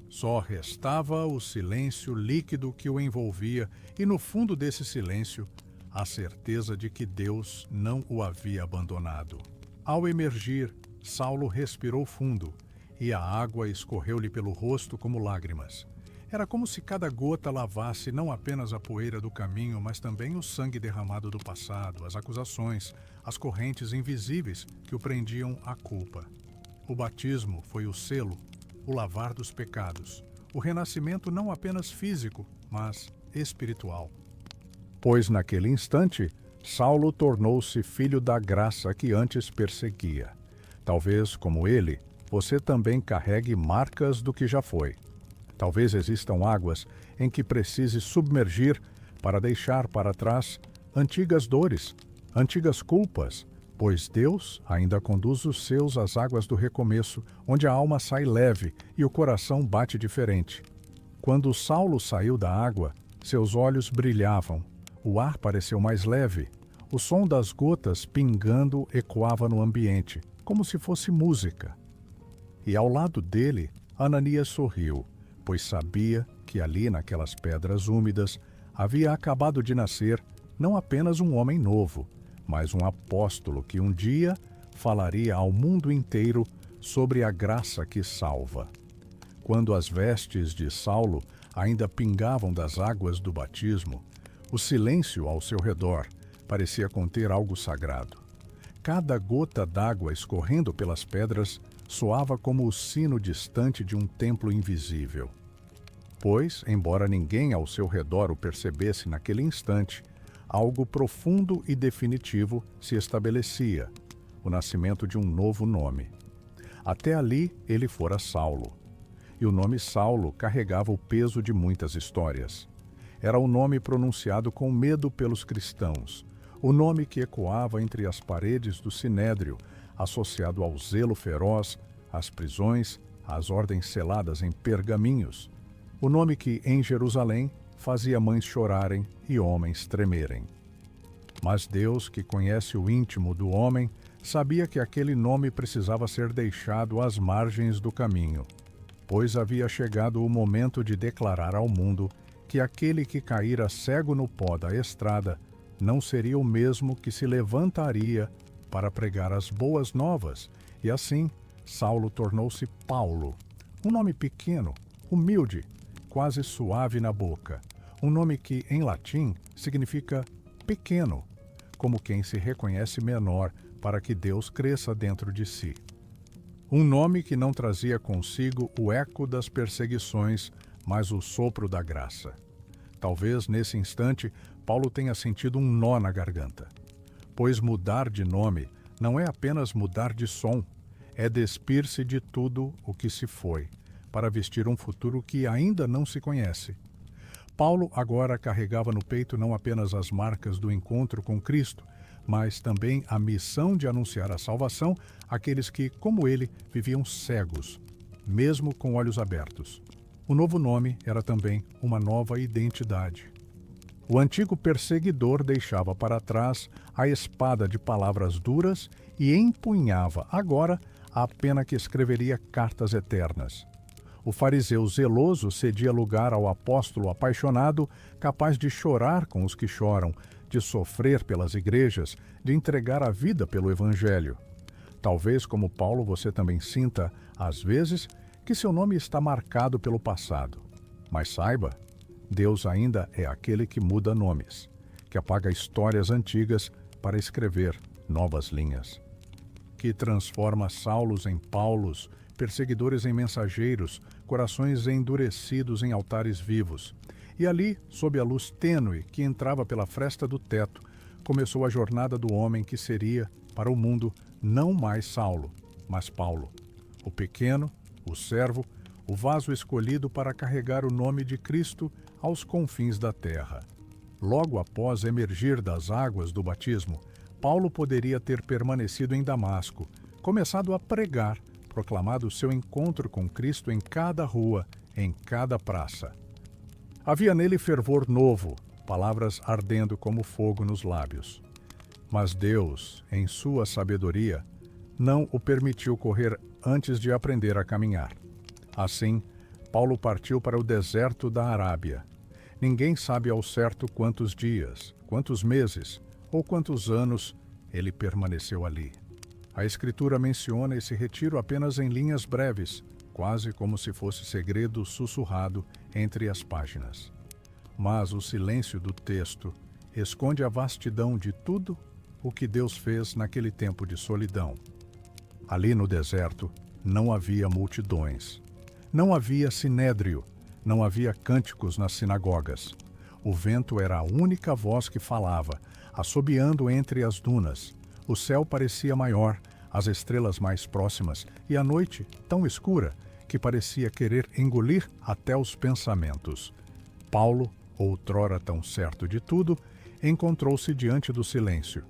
S1: Só restava o silêncio líquido que o envolvia e, no fundo desse silêncio, a certeza de que Deus não o havia abandonado. Ao emergir, Saulo respirou fundo e a água escorreu-lhe pelo rosto como lágrimas. Era como se cada gota lavasse não apenas a poeira do caminho, mas também o sangue derramado do passado, as acusações, as correntes invisíveis que o prendiam à culpa. O batismo foi o selo, o lavar dos pecados, o renascimento não apenas físico, mas espiritual. Pois naquele instante, Saulo tornou-se filho da graça que antes perseguia. Talvez, como ele, você também carregue marcas do que já foi. Talvez existam águas em que precise submergir para deixar para trás antigas dores, antigas culpas, pois Deus ainda conduz os seus às águas do recomeço, onde a alma sai leve e o coração bate diferente. Quando Saulo saiu da água, seus olhos brilhavam, o ar pareceu mais leve, o som das gotas pingando ecoava no ambiente, como se fosse música. E ao lado dele, Ananias sorriu, pois sabia que ali naquelas pedras úmidas havia acabado de nascer não apenas um homem novo, mas um apóstolo que um dia falaria ao mundo inteiro sobre a graça que salva. Quando as vestes de Saulo ainda pingavam das águas do batismo, o silêncio ao seu redor parecia conter algo sagrado. Cada gota d'água escorrendo pelas pedras soava como o sino distante de um templo invisível. Pois, embora ninguém ao seu redor o percebesse naquele instante, algo profundo e definitivo se estabelecia, o nascimento de um novo nome. Até ali ele fora Saulo. E o nome Saulo carregava o peso de muitas histórias. Era o nome pronunciado com medo pelos cristãos, o nome que ecoava entre as paredes do Sinédrio, associado ao zelo feroz, às prisões, às ordens seladas em pergaminhos, o nome que, em Jerusalém, fazia mães chorarem e homens tremerem. Mas Deus, que conhece o íntimo do homem, sabia que aquele nome precisava ser deixado às margens do caminho, pois havia chegado o momento de declarar ao mundo que aquele que caíra cego no pó da estrada não seria o mesmo que se levantaria para pregar as boas novas, e assim Saulo tornou-se Paulo, um nome pequeno, humilde, quase suave na boca, um nome que, em latim, significa pequeno, como quem se reconhece menor para que Deus cresça dentro de si. Um nome que não trazia consigo o eco das perseguições, mas o sopro da graça. Talvez, nesse instante, Paulo tenha sentido um nó na garganta. Pois mudar de nome não é apenas mudar de som, é despir-se de tudo o que se foi, para vestir um futuro que ainda não se conhece. Paulo agora carregava no peito não apenas as marcas do encontro com Cristo, mas também a missão de anunciar a salvação àqueles que, como ele, viviam cegos, mesmo com olhos abertos. O novo nome era também uma nova identidade. O antigo perseguidor deixava para trás a espada de palavras duras e empunhava agora a pena que escreveria cartas eternas. O fariseu zeloso cedia lugar ao apóstolo apaixonado, capaz de chorar com os que choram, de sofrer pelas igrejas, de entregar a vida pelo Evangelho. Talvez, como Paulo, você também sinta, às vezes, que seu nome está marcado pelo passado. Mas saiba, Deus ainda é aquele que muda nomes, que apaga histórias antigas para escrever novas linhas, que transforma Saulos em Paulos, perseguidores em mensageiros, corações endurecidos em altares vivos. E ali, sob a luz tênue que entrava pela fresta do teto, começou a jornada do homem que seria, para o mundo, não mais Saulo, mas Paulo. o pequeno, o servo, o vaso escolhido para carregar o nome de Cristo aos confins da terra. Logo após emergir das águas do batismo, Paulo poderia ter permanecido em Damasco, começado a pregar, proclamado seu encontro com Cristo em cada rua, em cada praça. Havia nele fervor novo, palavras ardendo como fogo nos lábios. Mas Deus, em sua sabedoria, não o permitiu correr antes de aprender a caminhar. Assim, Paulo partiu para o deserto da Arábia. Ninguém sabe ao certo quantos dias, quantos meses ou quantos anos ele permaneceu ali. A Escritura menciona esse retiro apenas em linhas breves, quase como se fosse segredo sussurrado entre as páginas. Mas o silêncio do texto esconde a vastidão de tudo o que Deus fez naquele tempo de solidão. Ali no deserto não havia multidões. Não havia sinédrio, não havia cânticos nas sinagogas. O vento era a única voz que falava, assobiando entre as dunas. O céu parecia maior, as estrelas mais próximas, e a noite tão escura que parecia querer engolir até os pensamentos. Paulo, outrora tão certo de tudo, encontrou-se diante do silêncio.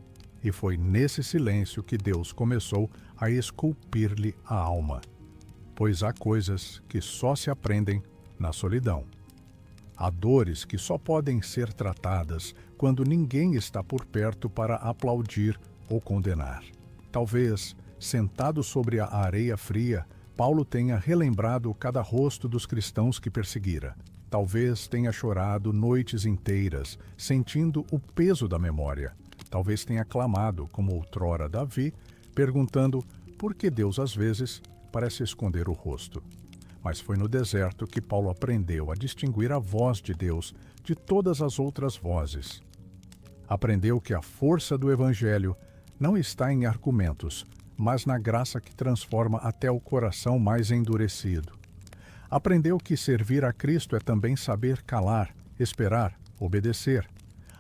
S1: E foi nesse silêncio que Deus começou a esculpir-lhe a alma. Pois há coisas que só se aprendem na solidão. Há dores que só podem ser tratadas quando ninguém está por perto para aplaudir ou condenar. Talvez, sentado sobre a areia fria, Paulo tenha relembrado cada rosto dos cristãos que perseguira. Talvez tenha chorado noites inteiras, sentindo o peso da memória. Talvez tenha clamado, como outrora Davi, perguntando por que Deus às vezes parece esconder o rosto. Mas foi no deserto que Paulo aprendeu a distinguir a voz de Deus de todas as outras vozes. Aprendeu que a força do Evangelho não está em argumentos, mas na graça que transforma até o coração mais endurecido. Aprendeu que servir a Cristo é também saber calar, esperar, obedecer,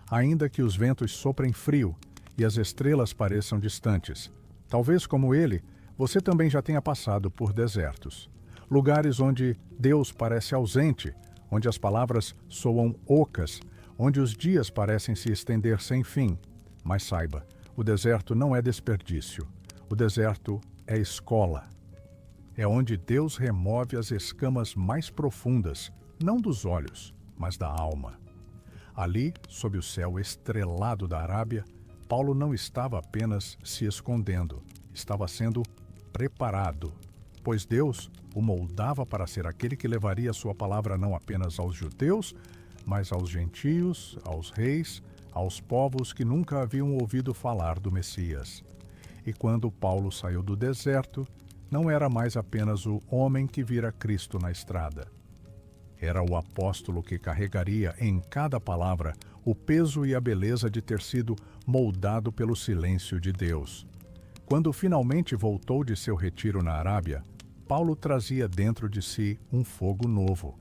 S1: ainda que os ventos soprem frio e as estrelas pareçam distantes. Talvez, como ele, você também já tenha passado por desertos. Lugares onde Deus parece ausente, onde as palavras soam ocas, onde os dias parecem se estender sem fim. Mas saiba, o deserto não é desperdício. O deserto é escola. É onde Deus remove as escamas mais profundas, não dos olhos, mas da alma. Ali, sob o céu estrelado da Arábia, Paulo não estava apenas se escondendo, estava sendo preparado, pois Deus o moldava para ser aquele que levaria sua palavra não apenas aos judeus, mas aos gentios, aos reis, aos povos que nunca haviam ouvido falar do Messias. E quando Paulo saiu do deserto, não era mais apenas o homem que vira Cristo na estrada. Era o apóstolo que carregaria em cada palavra o peso e a beleza de ter sido moldado pelo silêncio de Deus. Quando finalmente voltou de seu retiro na Arábia, Paulo trazia dentro de si um fogo novo.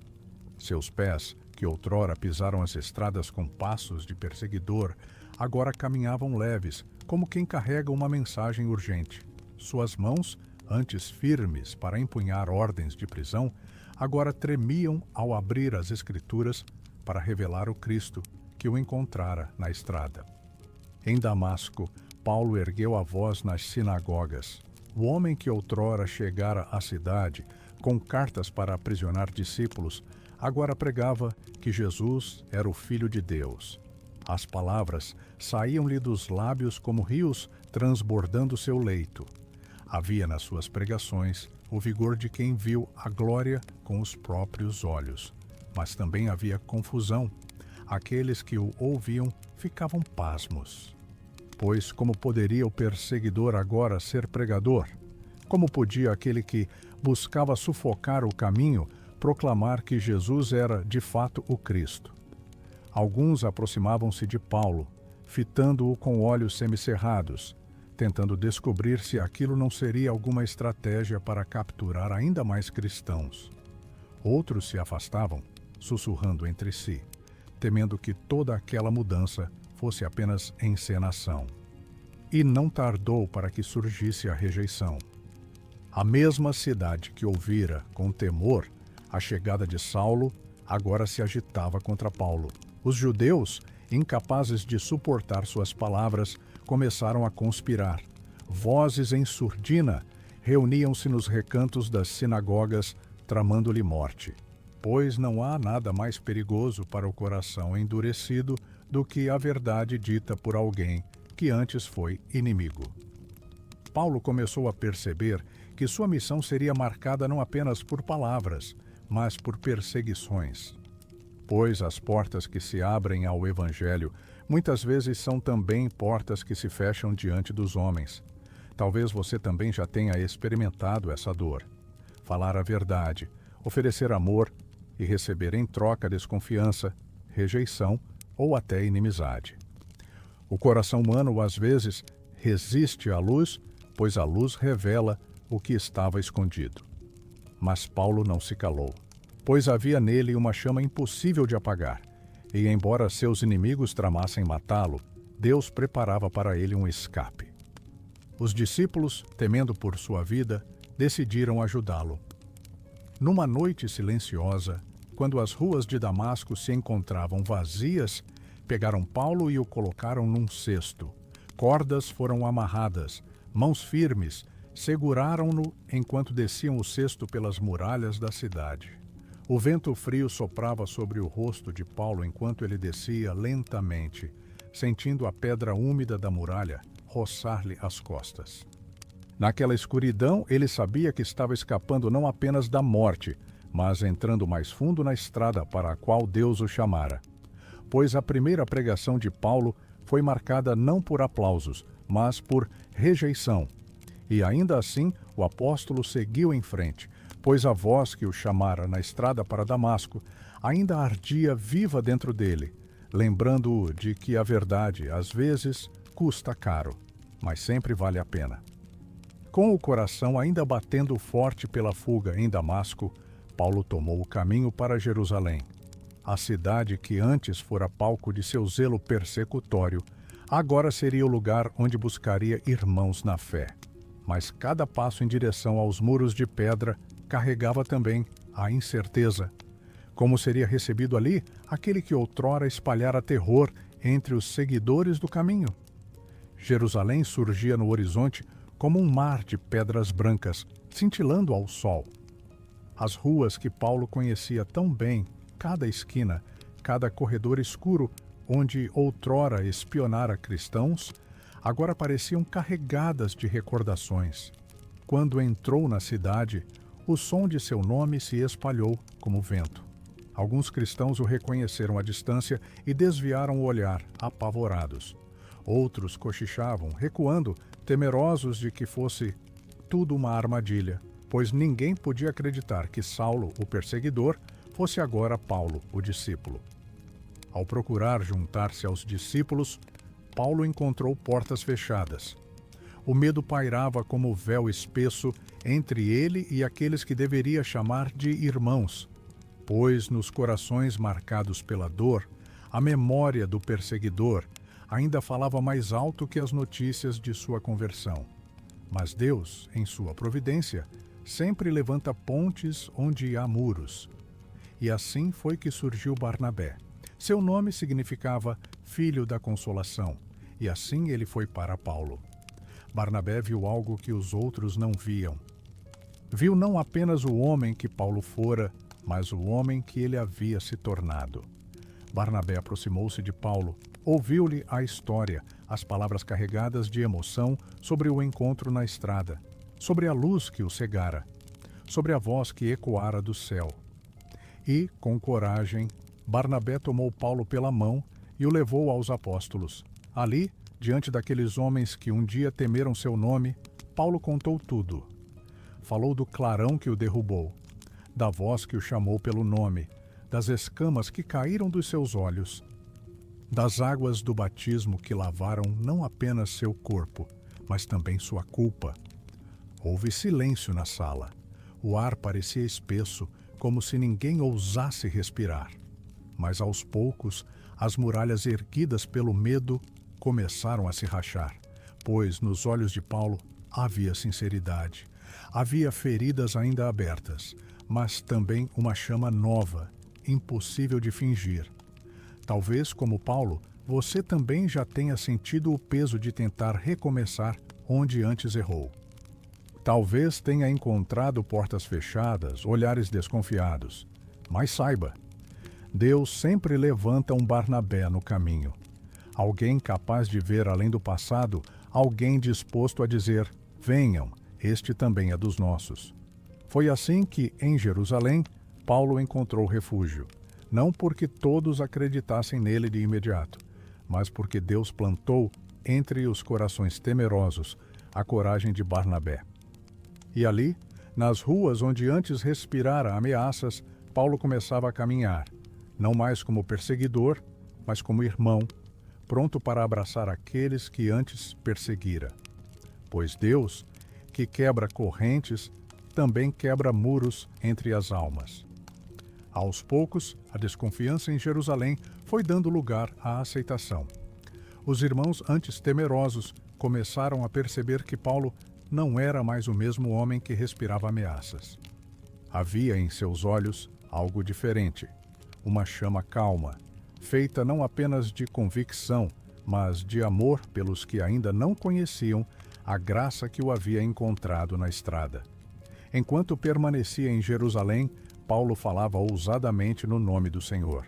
S1: Seus pés, que outrora pisaram as estradas com passos de perseguidor, agora caminhavam leves, como quem carrega uma mensagem urgente. Suas mãos, antes firmes para empunhar ordens de prisão, agora tremiam ao abrir as Escrituras para revelar o Cristo que o encontrara na estrada. Em Damasco, Paulo ergueu a voz nas sinagogas. O homem que outrora chegara à cidade com cartas para aprisionar discípulos, agora pregava que Jesus era o Filho de Deus. As palavras saíam-lhe dos lábios como rios transbordando seu leito. Havia nas suas pregações o vigor de quem viu a glória com os próprios olhos. Mas também havia confusão. Aqueles que o ouviam ficavam pasmos. Pois como poderia o perseguidor agora ser pregador? Como podia aquele que buscava sufocar o caminho proclamar que Jesus era de fato o Cristo? Alguns aproximavam-se de Paulo, fitando-o com olhos semicerrados, tentando descobrir se aquilo não seria alguma estratégia para capturar ainda mais cristãos. Outros se afastavam, sussurrando entre si, temendo que toda aquela mudança fosse apenas encenação. E não tardou para que surgisse a rejeição. A mesma cidade que ouvira com temor a chegada de Saulo, agora se agitava contra Paulo. Os judeus, incapazes de suportar suas palavras, começaram a conspirar. Vozes em surdina reuniam-se nos recantos das sinagogas, tramando-lhe morte. Pois não há nada mais perigoso para o coração endurecido do que a verdade dita por alguém que antes foi inimigo. Paulo começou a perceber que sua missão seria marcada não apenas por palavras, mas por perseguições. Pois as portas que se abrem ao Evangelho muitas vezes são também portas que se fecham diante dos homens. Talvez você também já tenha experimentado essa dor. Falar a verdade, oferecer amor e receber em troca desconfiança, rejeição ou até inimizade. O coração humano, às vezes, resiste à luz, pois a luz revela o que estava escondido. Mas Paulo não se calou, pois havia nele uma chama impossível de apagar, e embora seus inimigos tramassem matá-lo, Deus preparava para ele um escape. Os discípulos, temendo por sua vida, decidiram ajudá-lo. Numa noite silenciosa, quando as ruas de Damasco se encontravam vazias, pegaram Paulo e o colocaram num cesto. Cordas foram amarradas, mãos firmes seguraram-no enquanto desciam o cesto pelas muralhas da cidade. O vento frio soprava sobre o rosto de Paulo enquanto ele descia lentamente, sentindo a pedra úmida da muralha roçar-lhe as costas. Naquela escuridão, ele sabia que estava escapando não apenas da morte, mas entrando mais fundo na estrada para a qual Deus o chamara. Pois a primeira pregação de Paulo foi marcada não por aplausos, mas por rejeição. E ainda assim, o apóstolo seguiu em frente, pois a voz que o chamara na estrada para Damasco ainda ardia viva dentro dele, lembrando-o de que a verdade, às vezes, custa caro, mas sempre vale a pena. Com o coração ainda batendo forte pela fuga em Damasco, Paulo tomou o caminho para Jerusalém. A cidade que antes fora palco de seu zelo persecutório, agora seria o lugar onde buscaria irmãos na fé. Mas cada passo em direção aos muros de pedra carregava também a incerteza. Como seria recebido ali aquele que outrora espalhara terror entre os seguidores do caminho? Jerusalém surgia no horizonte como um mar de pedras brancas, cintilando ao sol. As ruas que Paulo conhecia tão bem, cada esquina, cada corredor escuro, onde outrora espionara cristãos, agora pareciam carregadas de recordações. Quando entrou na cidade, o som de seu nome se espalhou como vento. Alguns cristãos o reconheceram à distância e desviaram o olhar, apavorados. Outros cochichavam, recuando, temerosos de que fosse tudo uma armadilha, pois ninguém podia acreditar que Saulo, o perseguidor, fosse agora Paulo, o discípulo. Ao procurar juntar-se aos discípulos, Paulo encontrou portas fechadas. O medo pairava como véu espesso entre ele e aqueles que deveria chamar de irmãos, pois nos corações marcados pela dor, a memória do perseguidor ainda falava mais alto que as notícias de sua conversão. Mas Deus, em sua providência, sempre levanta pontes onde há muros. E assim foi que surgiu Barnabé. Seu nome significava Filho da Consolação, e assim ele foi para Paulo. Barnabé viu algo que os outros não viam. Viu não apenas o homem que Paulo fora, mas o homem que ele havia se tornado. Barnabé aproximou-se de Paulo, ouviu-lhe a história, as palavras carregadas de emoção sobre o encontro na estrada, sobre a luz que o cegara, sobre a voz que ecoara do céu. E, com coragem, Barnabé tomou Paulo pela mão e o levou aos apóstolos. Ali, diante daqueles homens que um dia temeram seu nome, Paulo contou tudo. Falou do clarão que o derrubou, da voz que o chamou pelo nome, das escamas que caíram dos seus olhos, das águas do batismo que lavaram não apenas seu corpo, mas também sua culpa. Houve silêncio na sala. O ar parecia espesso, como se ninguém ousasse respirar. Mas aos poucos, as muralhas erguidas pelo medo começaram a se rachar, pois nos olhos de Paulo havia sinceridade. Havia feridas ainda abertas, mas também uma chama nova, impossível de fingir. Talvez, como Paulo, você também já tenha sentido o peso de tentar recomeçar onde antes errou. Talvez tenha encontrado portas fechadas, olhares desconfiados. Mas saiba, Deus sempre levanta um Barnabé no caminho. Alguém capaz de ver além do passado, alguém disposto a dizer: venham, este também é dos nossos. Foi assim que, em Jerusalém, Paulo encontrou refúgio. Não porque todos acreditassem nele de imediato, mas porque Deus plantou, entre os corações temerosos, a coragem de Barnabé. E ali, nas ruas onde antes respirara ameaças, Paulo começava a caminhar, não mais como perseguidor, mas como irmão, pronto para abraçar aqueles que antes perseguira. Pois Deus, que quebra correntes, também quebra muros entre as almas. Aos poucos, a desconfiança em Jerusalém foi dando lugar à aceitação. Os irmãos antes temerosos começaram a perceber que Paulo não era mais o mesmo homem que respirava ameaças. Havia em seus olhos algo diferente, uma chama calma, feita não apenas de convicção, mas de amor pelos que ainda não conheciam a graça que o havia encontrado na estrada. Enquanto permanecia em Jerusalém, Paulo falava ousadamente no nome do Senhor.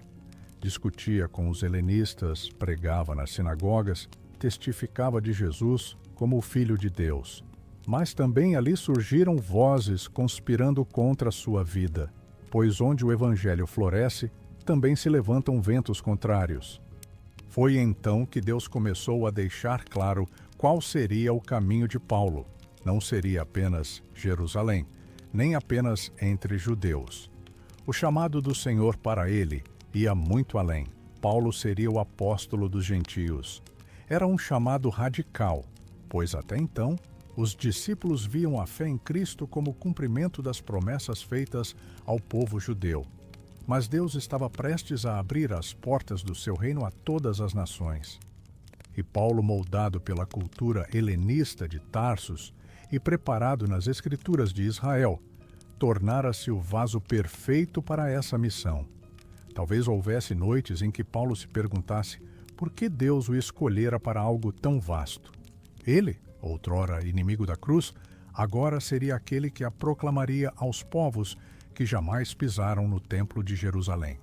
S1: Discutia com os helenistas, pregava nas sinagogas, testificava de Jesus como o Filho de Deus. Mas também ali surgiram vozes conspirando contra a sua vida, pois onde o Evangelho floresce, também se levantam ventos contrários. Foi então que Deus começou a deixar claro qual seria o caminho de Paulo. Não seria apenas Jerusalém, nem apenas entre judeus. O chamado do Senhor para ele ia muito além. Paulo seria o apóstolo dos gentios. Era um chamado radical, pois até então os discípulos viam a fé em Cristo como cumprimento das promessas feitas ao povo judeu. Mas Deus estava prestes a abrir as portas do seu reino a todas as nações. E Paulo, moldado pela cultura helenista de Tarsus e preparado nas Escrituras de Israel, tornara-se o vaso perfeito para essa missão. Talvez houvesse noites em que Paulo se perguntasse por que Deus o escolhera para algo tão vasto. Ele, outrora inimigo da cruz, agora seria aquele que a proclamaria aos povos que jamais pisaram no templo de Jerusalém.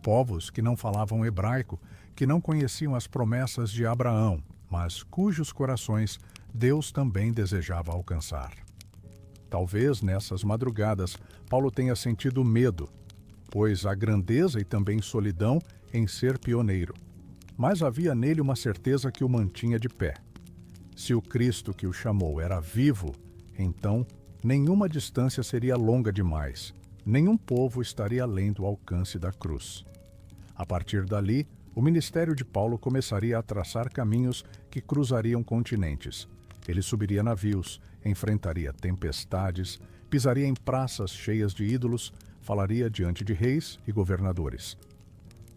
S1: Povos que não falavam hebraico, que não conheciam as promessas de Abraão, mas cujos corações Deus também desejava alcançar. Talvez nessas madrugadas Paulo tenha sentido medo, pois há grandeza e também solidão em ser pioneiro. Mas havia nele uma certeza que o mantinha de pé. Se o Cristo que o chamou era vivo, então nenhuma distância seria longa demais, nenhum povo estaria além do alcance da cruz. A partir dali, o ministério de Paulo começaria a traçar caminhos que cruzariam continentes. Ele subiria navios, enfrentaria tempestades, pisaria em praças cheias de ídolos, falaria diante de reis e governadores.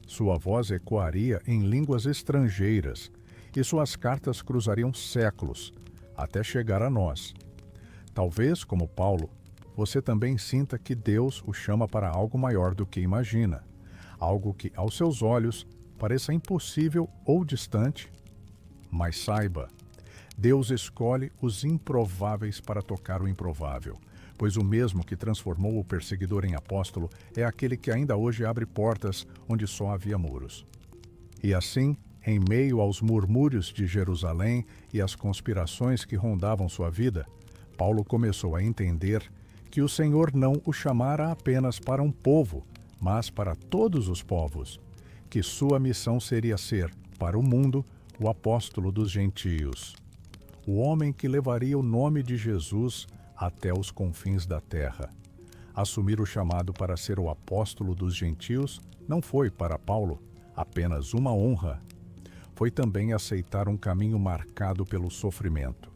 S1: Sua voz ecoaria em línguas estrangeiras e suas cartas cruzariam séculos, até chegar a nós. Talvez, como Paulo, você também sinta que Deus o chama para algo maior do que imagina, algo que, aos seus olhos, pareça impossível ou distante. Mas saiba, Deus escolhe os improváveis para tocar o improvável, pois o mesmo que transformou o perseguidor em apóstolo é aquele que ainda hoje abre portas onde só havia muros. E assim, em meio aos murmúrios de Jerusalém e às conspirações que rondavam sua vida, Paulo começou a entender que o Senhor não o chamara apenas para um povo, mas para todos os povos, que sua missão seria ser, para o mundo, o apóstolo dos gentios, o homem que levaria o nome de Jesus até os confins da terra. Assumir o chamado para ser o apóstolo dos gentios não foi, para Paulo, apenas uma honra. Foi também aceitar um caminho marcado pelo sofrimento.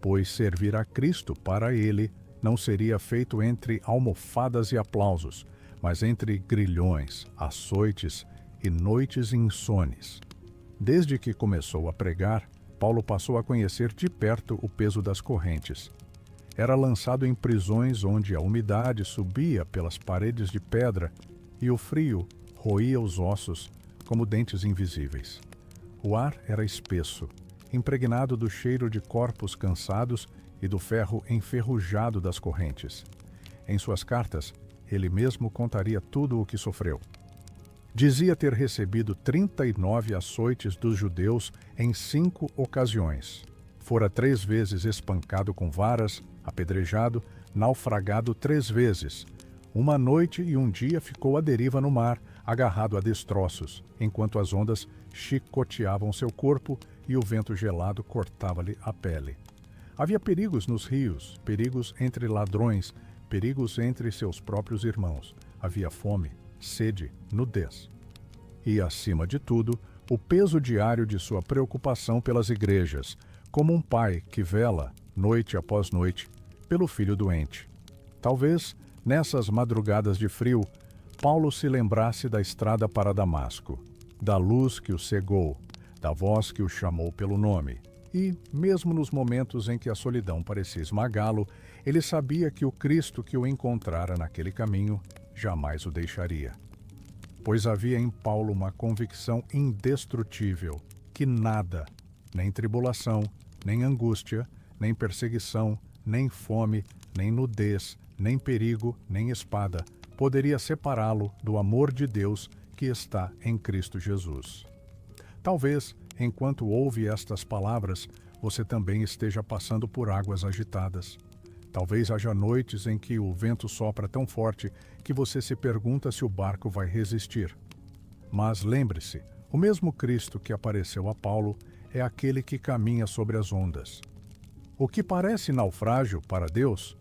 S1: Pois servir a Cristo para ele não seria feito entre almofadas e aplausos, mas entre grilhões, açoites e noites insones. Desde que começou a pregar, Paulo passou a conhecer de perto o peso das correntes. Era lançado em prisões onde a umidade subia pelas paredes de pedra e o frio roía os ossos como dentes invisíveis. O ar era espesso, impregnado do cheiro de corpos cansados e do ferro enferrujado das correntes. Em suas cartas, ele mesmo contaria tudo o que sofreu. Dizia ter recebido 39 açoites dos judeus em 5 ocasiões. Fora 3 vezes espancado com varas, apedrejado, naufragado 3 vezes. Uma noite e um dia ficou à deriva no mar, agarrado a destroços, enquanto as ondas chicoteavam seu corpo e o vento gelado cortava-lhe a pele. Havia perigos nos rios, perigos entre ladrões, perigos entre seus próprios irmãos. Havia fome, sede, nudez. E, acima de tudo, o peso diário de sua preocupação pelas igrejas, como um pai que vela, noite após noite, pelo filho doente. Talvez, nessas madrugadas de frio, Paulo se lembrasse da estrada para Damasco, da luz que o cegou, da voz que o chamou pelo nome. E, mesmo nos momentos em que a solidão parecia esmagá-lo, ele sabia que o Cristo que o encontrara naquele caminho jamais o deixaria. Pois havia em Paulo uma convicção indestrutível que nada, nem tribulação, nem angústia, nem perseguição, nem fome, nem nudez, nem perigo, nem espada, poderia separá-lo do amor de Deus que está em Cristo Jesus. Talvez, enquanto ouve estas palavras, você também esteja passando por águas agitadas. Talvez haja noites em que o vento sopra tão forte que você se pergunta se o barco vai resistir. Mas lembre-se, o mesmo Cristo que apareceu a Paulo é aquele que caminha sobre as ondas. O que parece naufrágio para Deus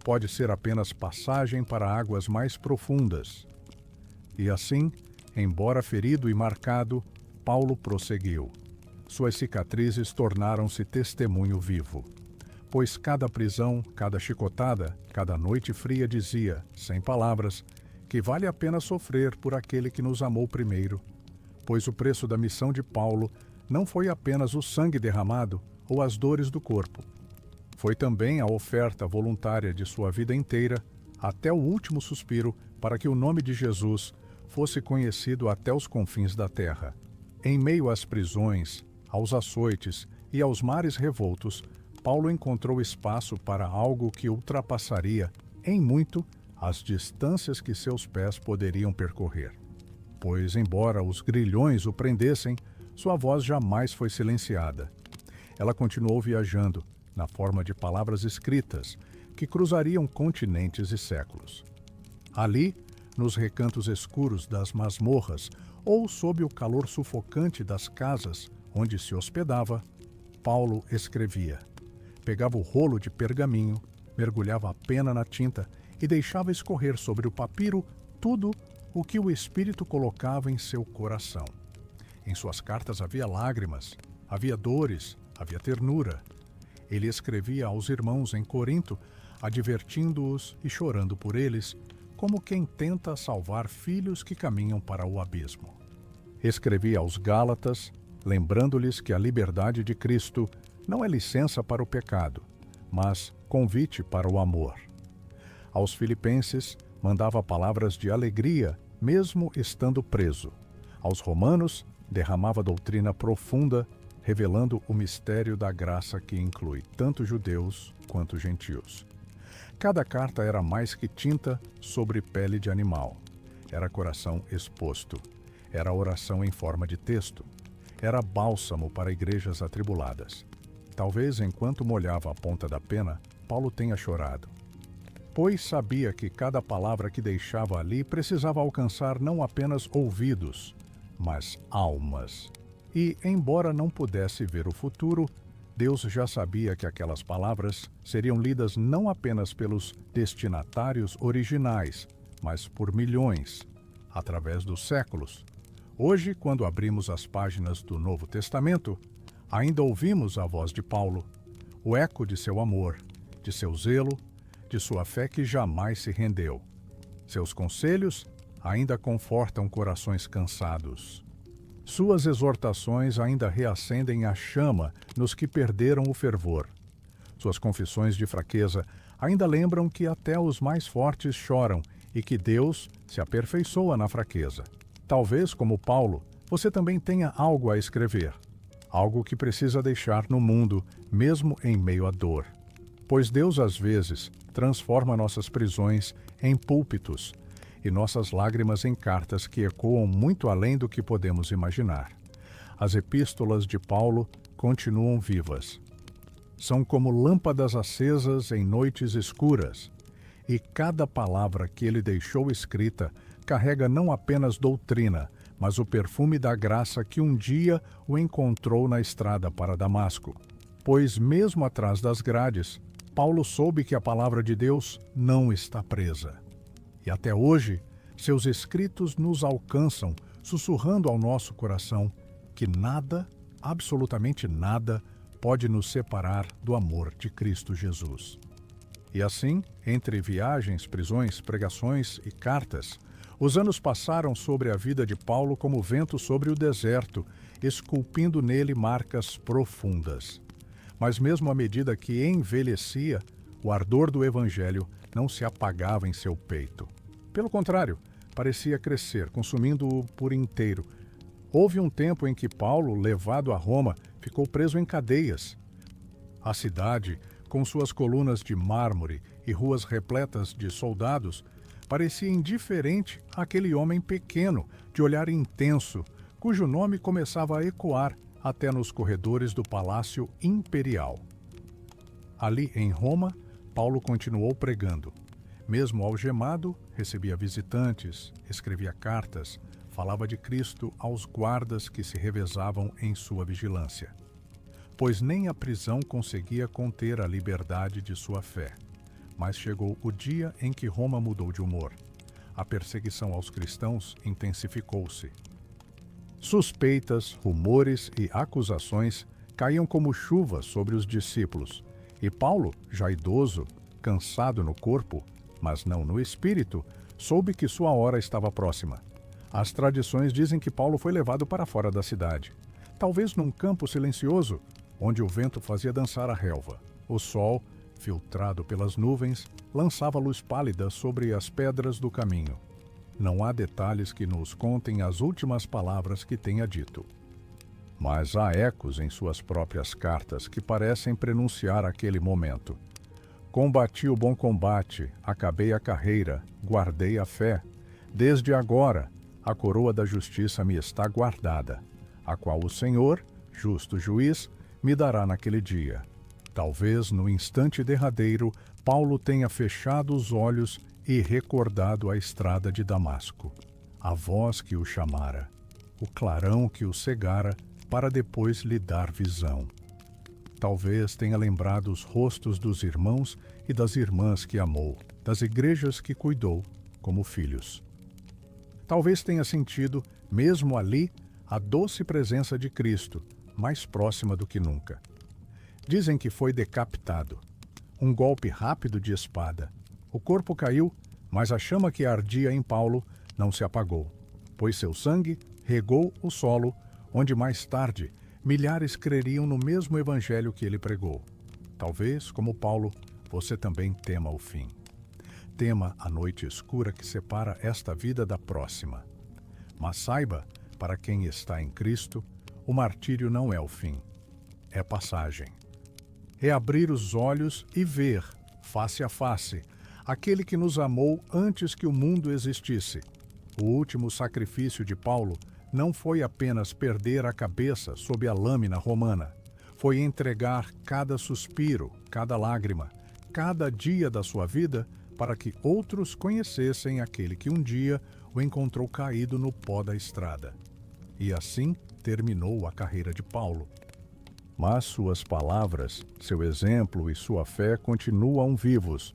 S1: pode ser apenas passagem para águas mais profundas. E assim, embora ferido e marcado, Paulo prosseguiu. Suas cicatrizes tornaram-se testemunho vivo. Pois cada prisão, cada chicotada, cada noite fria dizia, sem palavras, que vale a pena sofrer por aquele que nos amou primeiro. Pois o preço da missão de Paulo não foi apenas o sangue derramado ou as dores do corpo. Foi também a oferta voluntária de sua vida inteira, até o último suspiro, para que o nome de Jesus fosse conhecido até os confins da terra. Em meio às prisões, aos açoites e aos mares revoltos, Paulo encontrou espaço para algo que ultrapassaria, em muito, as distâncias que seus pés poderiam percorrer. Pois, embora os grilhões o prendessem, sua voz jamais foi silenciada. Ela continuou viajando, na forma de palavras escritas, que cruzariam continentes e séculos. Ali, nos recantos escuros das masmorras, ou sob o calor sufocante das casas onde se hospedava, Paulo escrevia. Pegava o rolo de pergaminho, mergulhava a pena na tinta e deixava escorrer sobre o papiro tudo o que o Espírito colocava em seu coração. Em suas cartas havia lágrimas, havia dores, havia ternura. Ele escrevia aos irmãos em Corinto, advertindo-os e chorando por eles, como quem tenta salvar filhos que caminham para o abismo. Escrevia aos Gálatas, lembrando-lhes que a liberdade de Cristo não é licença para o pecado, mas convite para o amor. Aos Filipenses, mandava palavras de alegria, mesmo estando preso. Aos Romanos, derramava doutrina profunda, revelando o mistério da graça que inclui tanto judeus quanto gentios. Cada carta era mais que tinta sobre pele de animal. Era coração exposto. Era oração em forma de texto. Era bálsamo para igrejas atribuladas. Talvez, enquanto molhava a ponta da pena, Paulo tenha chorado. Pois sabia que cada palavra que deixava ali precisava alcançar não apenas ouvidos, mas almas. E, embora não pudesse ver o futuro, Deus já sabia que aquelas palavras seriam lidas não apenas pelos destinatários originais, mas por milhões, através dos séculos. Hoje, quando abrimos as páginas do Novo Testamento, ainda ouvimos a voz de Paulo, o eco de seu amor, de seu zelo, de sua fé que jamais se rendeu. Seus conselhos ainda confortam corações cansados. Suas exortações ainda reacendem a chama nos que perderam o fervor. Suas confissões de fraqueza ainda lembram que até os mais fortes choram e que Deus se aperfeiçoa na fraqueza. Talvez, como Paulo, você também tenha algo a escrever, algo que precisa deixar no mundo, mesmo em meio à dor. Pois Deus, às vezes, transforma nossas prisões em púlpitos e nossas lágrimas em cartas que ecoam muito além do que podemos imaginar. As epístolas de Paulo continuam vivas. São como lâmpadas acesas em noites escuras, e cada palavra que ele deixou escrita carrega não apenas doutrina, mas o perfume da graça que um dia o encontrou na estrada para Damasco. Pois mesmo atrás das grades, Paulo soube que a palavra de Deus não está presa. E até hoje, seus escritos nos alcançam, sussurrando ao nosso coração que nada, absolutamente nada, pode nos separar do amor de Cristo Jesus. E assim, entre viagens, prisões, pregações e cartas, os anos passaram sobre a vida de Paulo como vento sobre o deserto, esculpindo nele marcas profundas. Mas mesmo à medida que envelhecia, o ardor do Evangelho não se apagava em seu peito. Pelo contrário, parecia crescer, consumindo-o por inteiro. Houve um tempo em que Paulo, levado a Roma, ficou preso em cadeias. A cidade, com suas colunas de mármore e ruas repletas de soldados, parecia indiferente àquele homem pequeno, de olhar intenso, cujo nome começava a ecoar até nos corredores do Palácio Imperial. Ali em Roma, Paulo continuou pregando. Mesmo algemado, recebia visitantes, escrevia cartas, falava de Cristo aos guardas que se revezavam em sua vigilância. Pois nem a prisão conseguia conter a liberdade de sua fé. Mas chegou o dia em que Roma mudou de humor. A perseguição aos cristãos intensificou-se. Suspeitas, rumores e acusações caíam como chuva sobre os discípulos, e Paulo, já idoso, cansado no corpo, mas não no espírito, soube que sua hora estava próxima. As tradições dizem que Paulo foi levado para fora da cidade, talvez num campo silencioso, onde o vento fazia dançar a relva. O sol, filtrado pelas nuvens, lançava luz pálida sobre as pedras do caminho. Não há detalhes que nos contem as últimas palavras que tenha dito. Mas há ecos em suas próprias cartas que parecem prenunciar aquele momento. Combati o bom combate, acabei a carreira, guardei a fé. Desde agora, a coroa da justiça me está guardada, a qual o Senhor, justo juiz, me dará naquele dia. Talvez no instante derradeiro, Paulo tenha fechado os olhos e recordado a estrada de Damasco, a voz que o chamara, o clarão que o cegara, para depois lhe dar visão. Talvez tenha lembrado os rostos dos irmãos e das irmãs que amou, das igrejas que cuidou, como filhos. Talvez tenha sentido, mesmo ali, a doce presença de Cristo, mais próxima do que nunca. Dizem que foi decapitado. Um golpe rápido de espada. O corpo caiu, mas a chama que ardia em Paulo não se apagou, pois seu sangue regou o solo, onde mais tarde milhares creriam no mesmo evangelho que ele pregou. Talvez, como Paulo, você também tema o fim. Tema a noite escura que separa esta vida da próxima. Mas saiba, para quem está em Cristo, o martírio não é o fim, é passagem. É abrir os olhos e ver, face a face, aquele que nos amou antes que o mundo existisse. O último sacrifício de Paulo não foi apenas perder a cabeça sob a lâmina romana. Foi entregar cada suspiro, cada lágrima, cada dia da sua vida para que outros conhecessem aquele que um dia o encontrou caído no pó da estrada. E assim terminou a carreira de Paulo. Mas suas palavras, seu exemplo e sua fé continuam vivos,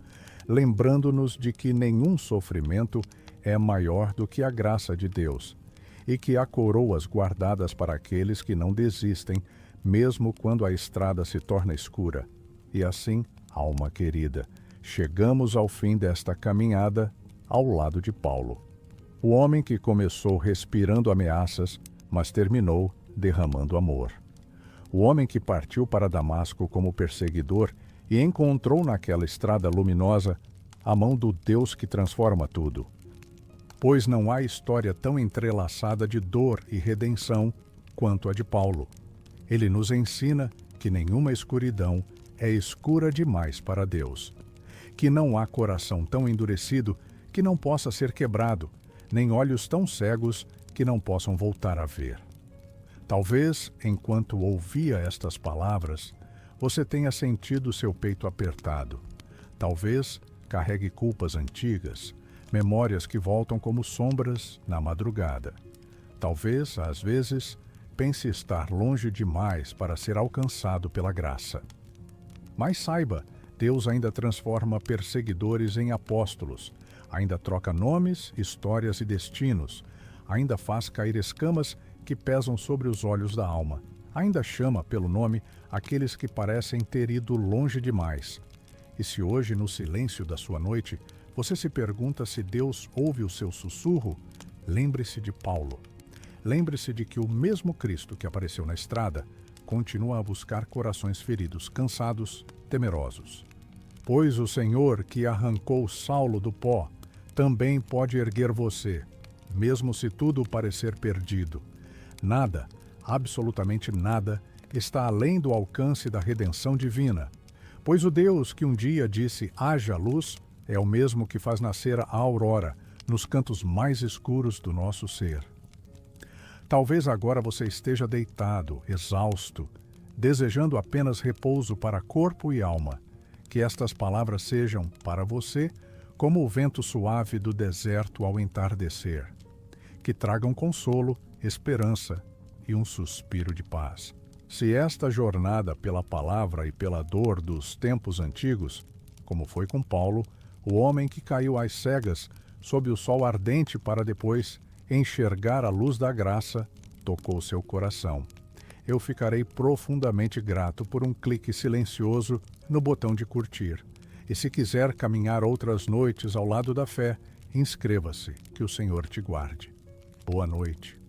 S1: lembrando-nos de que nenhum sofrimento é maior do que a graça de Deus, e que há coroas guardadas para aqueles que não desistem, mesmo quando a estrada se torna escura. E assim, alma querida, chegamos ao fim desta caminhada ao lado de Paulo. O homem que começou respirando ameaças, mas terminou derramando amor. O homem que partiu para Damasco como perseguidor e encontrou naquela estrada luminosa a mão do Deus que transforma tudo. Pois não há história tão entrelaçada de dor e redenção quanto a de Paulo. Ele nos ensina que nenhuma escuridão é escura demais para Deus, que não há coração tão endurecido que não possa ser quebrado, nem olhos tão cegos que não possam voltar a ver. Talvez, enquanto ouvia estas palavras, você tenha sentido seu peito apertado. Talvez carregue culpas antigas, memórias que voltam como sombras na madrugada. Talvez, às vezes, pense estar longe demais para ser alcançado pela graça. Mas saiba, Deus ainda transforma perseguidores em apóstolos, ainda troca nomes, histórias e destinos, ainda faz cair escamas que pesam sobre os olhos da alma, ainda chama pelo nome aqueles que parecem ter ido longe demais. E se hoje, no silêncio da sua noite, você se pergunta se Deus ouve o seu sussurro, lembre-se de Paulo. Lembre-se de que o mesmo Cristo que apareceu na estrada continua a buscar corações feridos, cansados, temerosos. Pois o Senhor que arrancou Saulo do pó também pode erguer você, mesmo se tudo parecer perdido. Nada, absolutamente nada, está além do alcance da redenção divina. Pois o Deus que um dia disse haja luz é o mesmo que faz nascer a aurora nos cantos mais escuros do nosso ser. Talvez agora você esteja deitado, exausto, desejando apenas repouso para corpo e alma. Que estas palavras sejam, para você, como o vento suave do deserto ao entardecer. Que tragam consolo, esperança e um suspiro de paz. Se esta jornada pela palavra e pela dor dos tempos antigos, como foi com Paulo, o homem que caiu às cegas sob o sol ardente para depois enxergar a luz da graça, tocou seu coração. Eu ficarei profundamente grato por um clique silencioso no botão de curtir. E se quiser caminhar outras noites ao lado da fé, inscreva-se, que o Senhor te guarde. Boa noite.